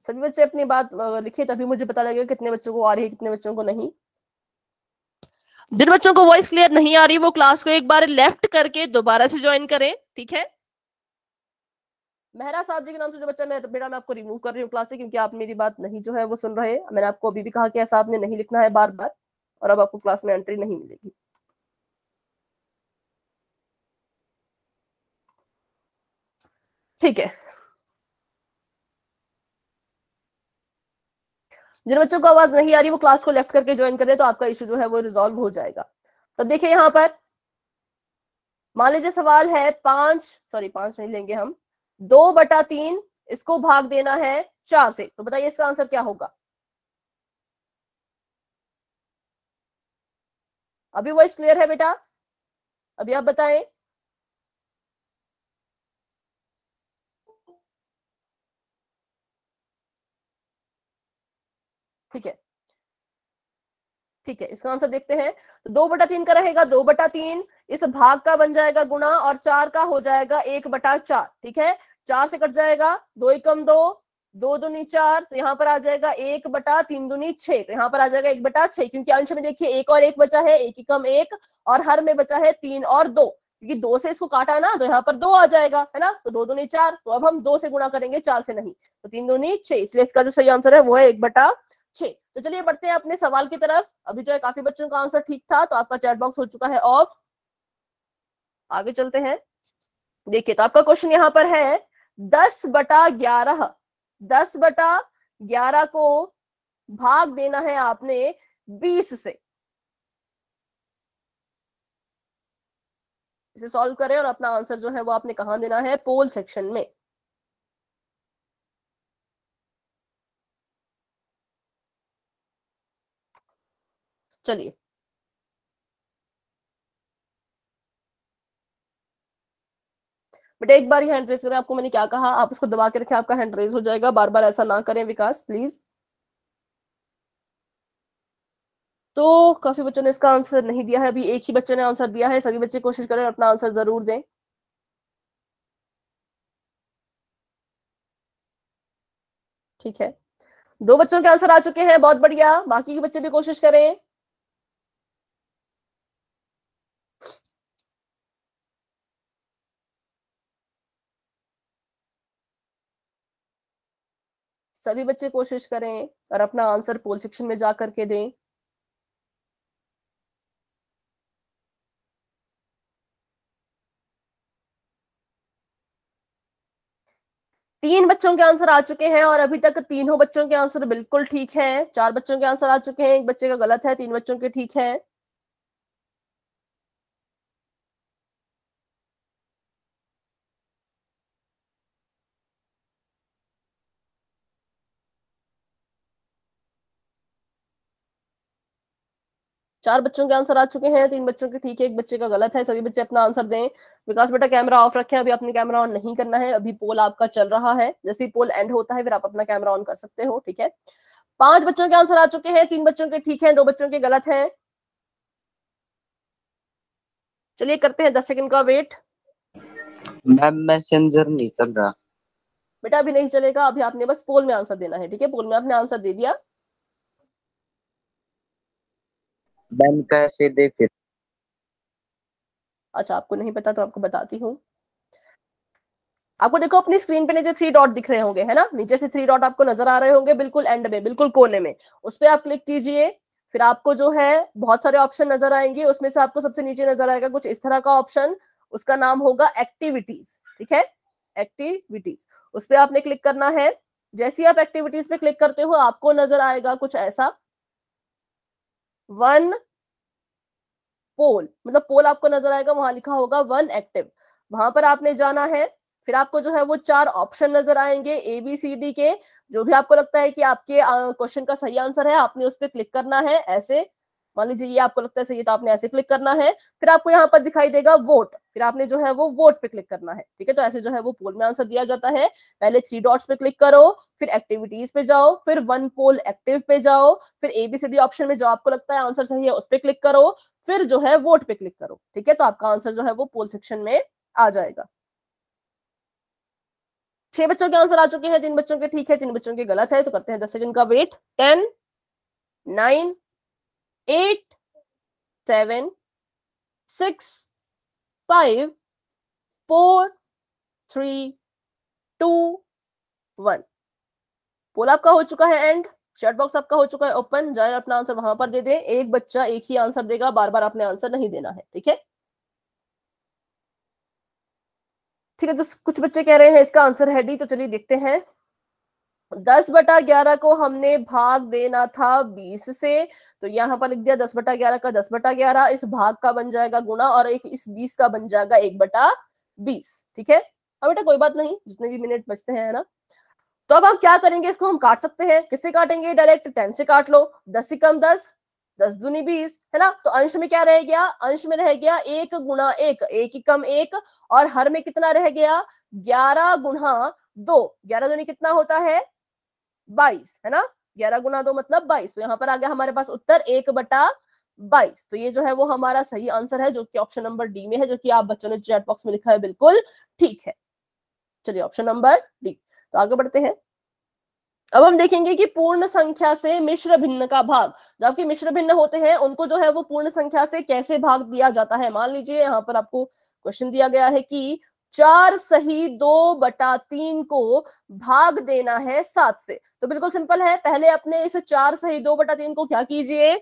सभी बच्चे अपनी बात लिखे, तभी मुझे पता लगेगा कितने बच्चों को आ रही है, कितने बच्चों को नहीं। जिन बच्चों को वॉइस क्लियर नहीं आ रही वो क्लास को एक बार लेफ्ट करके दोबारा से ज्वाइन करें, ठीक है। मेहरा साहब जी के नाम से जो बच्चा बेटा मैं आपको रिमूव कर रही हूँ क्लास से, क्योंकि आप मेरी बात नहीं जो है वो सुन रहे। मैंने आपको अभी भी कहा कि ऐसा आपने नहीं लिखना है बार बार, और अब आपको क्लास में एंट्री नहीं मिलेगी। ठीक है, जिन बच्चों को आवाज नहीं आ रही वो क्लास को लेफ्ट करके ज्वाइन करें, तो आपका इशू जो है वो रिजॉल्व हो जाएगा। तो देखिए यहाँ पर मान लीजिए सवाल है 5 नहीं लेंगे हम, 2/3 इसको भाग देना है 4 से, तो बताइए इसका आंसर क्या होगा। अभी वॉइस क्लियर है बेटा? अभी आप बताएं। ठीक है, ठीक है, इसका आंसर देखते हैं। तो 2/3 का रहेगा 2/3, इस भाग का बन जाएगा गुणा, और 4 का हो जाएगा 1/4। ठीक है, 4 से कट जाएगा, 2 एकम 2, 2 दूनी 4, तो यहाँ पर आ जाएगा 1/3 दूनी 6, तो यहाँ पर आ जाएगा 1/6, क्योंकि अंश में देखिए 1 और 1 बचा है, 1 एकम 1, और हर में बचा है 3 और 2, क्योंकि 2 से इसको काटा ना तो यहाँ पर 2 आ जाएगा, है ना। तो 2 दूनी 4, तो अब हम 2 से गुणा करेंगे 4 से नहीं, तो 3 दूनी 6, इसलिए इसका जो सही आंसर है वो है 1/6। तो चलिए बढ़ते हैं अपने सवाल की तरफ। अभी जो है काफी बच्चों का आंसर ठीक था, तो आपका चैट बॉक्स हो चुका है ऑफ। आगे चलते हैं। देखिए तो आपका क्वेश्चन यहाँ पर है 10/11, 10/11 को भाग देना है आपने 20 से। इसे सॉल्व करें और अपना आंसर जो है वो आपने कहां देना है, पोल सेक्शन में। चलिए बेटा एक बार ही हैंड रेज करें, आपको मैंने क्या कहा, आप उसको दबा के रखें, आपका हैंड रेज हो जाएगा। बार बार ऐसा ना करें विकास प्लीज। तो काफी बच्चों ने इसका आंसर नहीं दिया है, अभी एक ही बच्चे ने आंसर दिया है। सभी बच्चे कोशिश करें अपना आंसर जरूर दें। ठीक है, 2 बच्चों के आंसर आ चुके हैं, बहुत बढ़िया। बाकी के बच्चे भी कोशिश करें। सभी बच्चे कोशिश करें और अपना आंसर पोल सेक्शन में जा करके दें। तीन बच्चों के आंसर आ चुके हैं, और अभी तक तीनों बच्चों के आंसर बिल्कुल ठीक है। 4 बच्चों के आंसर आ चुके हैं, एक बच्चे का गलत है, 3 बच्चों के ठीक है। चार बच्चों के आंसर आ चुके हैं, 3 बच्चों के ठीक है, एक बच्चे का गलत है। सभी बच्चे अपना आंसर दें। विकास बेटा कैमरा ऑफ रखें, अभी अपने कैमरा ऑन नहीं करना है, अभी पोल आपका चल रहा है। जैसे ही पोल एंड होता है फिर आप अपना कैमरा ऑन कर सकते हो, ठीक है। 5 बच्चों के आंसर आ चुके हैं, 3 बच्चों के ठीक है, 2 बच्चों के गलत है। चलिए करते हैं 10 सेकंड का वेट। मैम मैसेंजर नहीं चल रहा। बेटा अभी नहीं चलेगा, अभी आपने बस पोल में आंसर देना है, ठीक है। पोल में आपने आंसर दे दिया। मैम कैसे दे फिर? अच्छा आपको नहीं पता तो आपको बताती हूँ। आपको देखो अपनी स्क्रीन पे नीचे 3 डॉट दिख रहे होंगे, है ना। नीचे से 3 डॉट आपको नजर आ रहे होंगे, बिल्कुल एंड में, बिल्कुल कोने में। उस पर आप क्लिक कीजिए, फिर आपको जो है बहुत सारे ऑप्शन नजर आएंगे। उसमें से आपको सबसे नीचे नजर आएगा कुछ इस तरह का ऑप्शन, उसका नाम होगा एक्टिविटीज, ठीक है, एक्टिविटीज। उस पर आपने क्लिक करना है। जैसे ही आप एक्टिविटीज पे क्लिक करते हो आपको नजर आएगा कुछ ऐसा, 1 पोल, मतलब पोल आपको नजर आएगा, वहां लिखा होगा 1 एक्टिव, वहां पर आपने जाना है। फिर आपको जो है वो 4 ऑप्शन नजर आएंगे ABCD के। जो भी आपको लगता है कि आपके क्वेश्चन का सही आंसर है, आपने उस पर क्लिक करना है ऐसे। मान लीजिए ये आपको लगता है सही है तो आपने ऐसे क्लिक करना है, फिर आपको यहाँ पर दिखाई देगा वोट, फिर आपने जो है वो वोट पे क्लिक करना है, ठीक है। तो ऐसे जो है वो पोल में आंसर दिया जाता है। पहले 3 डॉट्स पे क्लिक करो, फिर एक्टिविटीज पे जाओ, फिर वन पोल एक्टिव पे जाओ, फिर ABCD ऑप्शन में जो आपको लगता है आंसर सही है उस पे क्लिक करो, फिर जो है वोट पे क्लिक करो, ठीक है। तो आपका आंसर जो है वो पोल सेक्शन में आ जाएगा। 6 बच्चों के आंसर आ चुके हैं, 3 बच्चों के ठीक है, 3 बच्चों के गलत है, तो करते हैं 10 सेकंड का वेट। 10 9 8 7 6 5 4 3 2 1। पोल आपका हो चुका है एंड, चैट बॉक्स आपका हो चुका है ओपन। जाए अपना आंसर वहां पर दे दे। एक बच्चा एक ही आंसर देगा, बार बार आपने आंसर नहीं देना है, ठीक है। ठीक है, तो कुछ बच्चे कह रहे हैं इसका आंसर है डी, तो चलिए देखते हैं। 10/11 को हमने भाग देना था 20 से, तो यहाँ पर लिख दिया 10/11 का 10/11, इस भाग का बन जाएगा गुणा और एक इस 20 का बन जाएगा 1/20, ठीक है। अब बेटा कोई बात नहीं, जितने भी मिनट बचते हैं ना। तो अब हम क्या करेंगे, इसको हम काट सकते हैं। किससे काटेंगे, डायरेक्ट 10 से काट लो। 10 से कम 10, 10 दूनी 20, है ना। तो अंश में क्या रह गया, अंश में रह गया 1 गुणा 1, 1 ही कम 1, और हर में कितना रह गया 11 गुणा 2, 11 दूनी कितना होता है 22, है ना। 11 गुणा 2 मतलब 22। तो यहाँ पर आ गया हमारे पास उत्तर 1/22। तो ये जो है वो हमारा सही आंसर है, जो कि ऑप्शन नंबर डी में है, जो कि आप बच्चों ने चैट बॉक्स में लिखा है, बिल्कुल ठीक है। चलिए ऑप्शन नंबर डी। तो आगे बढ़ते हैं। अब हम देखेंगे कि पूर्ण संख्या से मिश्र भिन्न का भाग, जबकि मिश्र भिन्न होते हैं उनको जो है वो पूर्ण संख्या से कैसे भाग दिया जाता है। मान लीजिए यहाँ पर आपको क्वेश्चन दिया गया है कि 4 सही 2/3 को भाग देना है 7 से। तो बिल्कुल सिंपल है, पहले अपने इस 4 सही 2/3 को क्या कीजिए,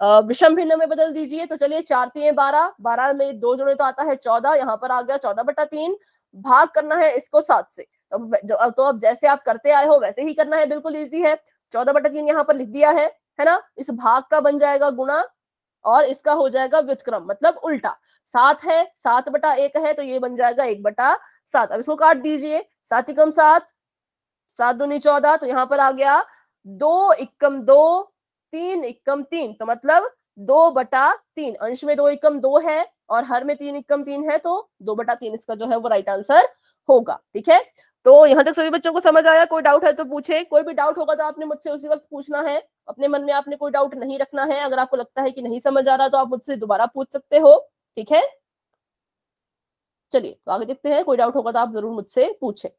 विषम भिन्न में बदल दीजिए। तो चलिए 4 3 12, 12 में 2 जोड़े तो आता है 14, यहाँ पर आ गया 14/3, भाग करना है इसको 7 से। तो अब जैसे आप करते आए हो वैसे ही करना है, बिल्कुल इजी है। 14/3 यहाँ पर लिख दिया है ना। इस भाग का बन जाएगा गुणा और इसका हो जाएगा व्युत्क्रम, मतलब उल्टा। 7 है, 7/1 है, तो ये बन जाएगा 1/7। अब इसको काट दीजिए। 7 एकम 7, 7 दूनी 14, तो यहाँ पर आ गया 2 एकम 2, 3 एकम 3, तो मतलब 2/3। अंश में 2 एकम 2 है और हर में 3 एकम 3 है, तो 2/3 इसका जो है वो राइट आंसर होगा, ठीक है। तो यहाँ तक सभी बच्चों को समझ आया? कोई डाउट है तो पूछे। कोई भी डाउट होगा तो आपने मुझसे उसी वक्त पूछना है, अपने मन में आपने कोई डाउट नहीं रखना है। अगर आपको लगता है कि नहीं समझ आ रहा तो आप मुझसे दोबारा पूछ सकते हो, ठीक है। चलिए तो आगे देखते हैं, कोई डाउट होगा तो आप जरूर मुझसे पूछे,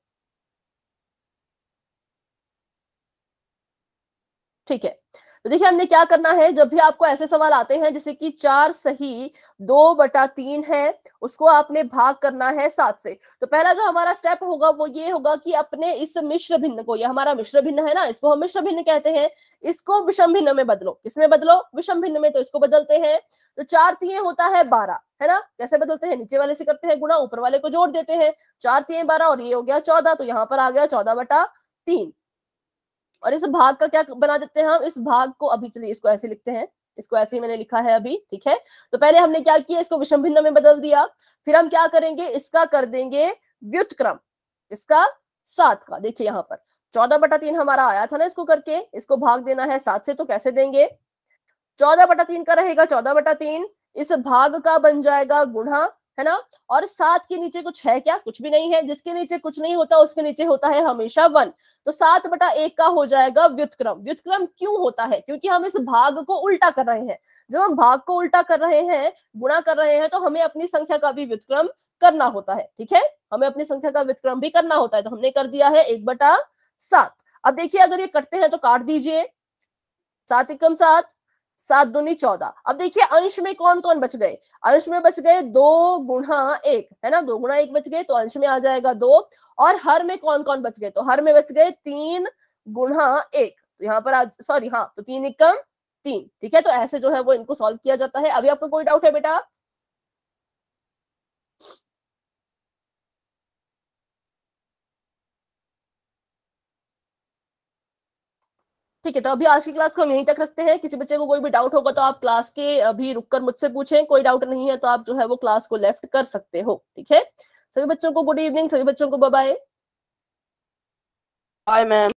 ठीक है। तो देखिए हमने क्या करना है, जब भी आपको ऐसे सवाल आते हैं जैसे कि 4 सही 2/3 है, उसको आपने भाग करना है 7 से। तो पहला जो हमारा स्टेप होगा वो ये होगा कि अपने इस मिश्र भिन्न को, ये हमारा मिश्र भिन्न है ना, इसको हम मिश्र भिन्न कहते हैं, इसको विषम भिन्न में बदलो। किसमें बदलो, विषम भिन्न में। तो इसको बदलते हैं। तो 4 3 होता है 12, है ना। कैसे बदलते हैं, नीचे वाले से करते हैं गुणा, ऊपर वाले को जोड़ देते हैं। 4 3 12 और ये हो गया 14, तो यहाँ पर आ गया 14/3। और इस भाग का क्या बना देते हैं हम, इस भाग को अभी चलिए इसको ऐसे लिखते हैं, इसको ऐसे ही मैंने लिखा है अभी, ठीक है। तो पहले हमने क्या किया, इसको विषम भिन्न में बदल दिया। फिर हम क्या करेंगे, इसका कर देंगे व्युत्क्रम, इसका 7 का। देखिए यहाँ पर 14/3 हमारा आया था ना, इसको करके इसको भाग देना है 7 से। तो कैसे देंगे, 14/3 का रहेगा 14/3, इस भाग का बन जाएगा गुणा, है ना। और 7 के नीचे कुछ है क्या, कुछ भी नहीं है। जिसके नीचे कुछ नहीं होता उसके नीचे होता है हमेशा 1। तो 7/1 का हो जाएगा व्युत्क्रम। व्युत्क्रम क्यों होता है, क्योंकि हम इस भाग को उल्टा कर रहे हैं। जब हम भाग को उल्टा कर रहे हैं, गुणा कर रहे हैं, तो हमें अपनी संख्या का भी व्युत्क्रम करना होता है, ठीक है। हमें अपनी संख्या का व्युत्क्रम भी करना होता है। तो हमने कर दिया है 1/7। अब देखिए अगर ये करते हैं तो काट दीजिए। 7 एकम 7, 7 दूनी 14। अब देखिए अंश में कौन कौन बच गए, अंश में बच गए 2 गुणा 1, है ना। 2 गुणा 1 बच गए, तो अंश में आ जाएगा 2। और हर में कौन कौन बच गए, तो हर में बच गए 3 गुणा 1। तो यहाँ पर सॉरी हाँ, तो 3 एकम 3, ठीक है। तो ऐसे जो है वो इनको सॉल्व किया जाता है। अभी आपको कोई डाउट है बेटा? ठीक है, तो अभी आज की क्लास को हम यहीं तक रखते हैं। किसी बच्चे को कोई भी डाउट होगा तो आप क्लास के अभी रुककर मुझसे पूछें। कोई डाउट नहीं है तो आप जो है वो क्लास को लेफ्ट कर सकते हो, ठीक है। सभी बच्चों को गुड इवनिंग, सभी बच्चों को बाय बाय। Bye ma'am.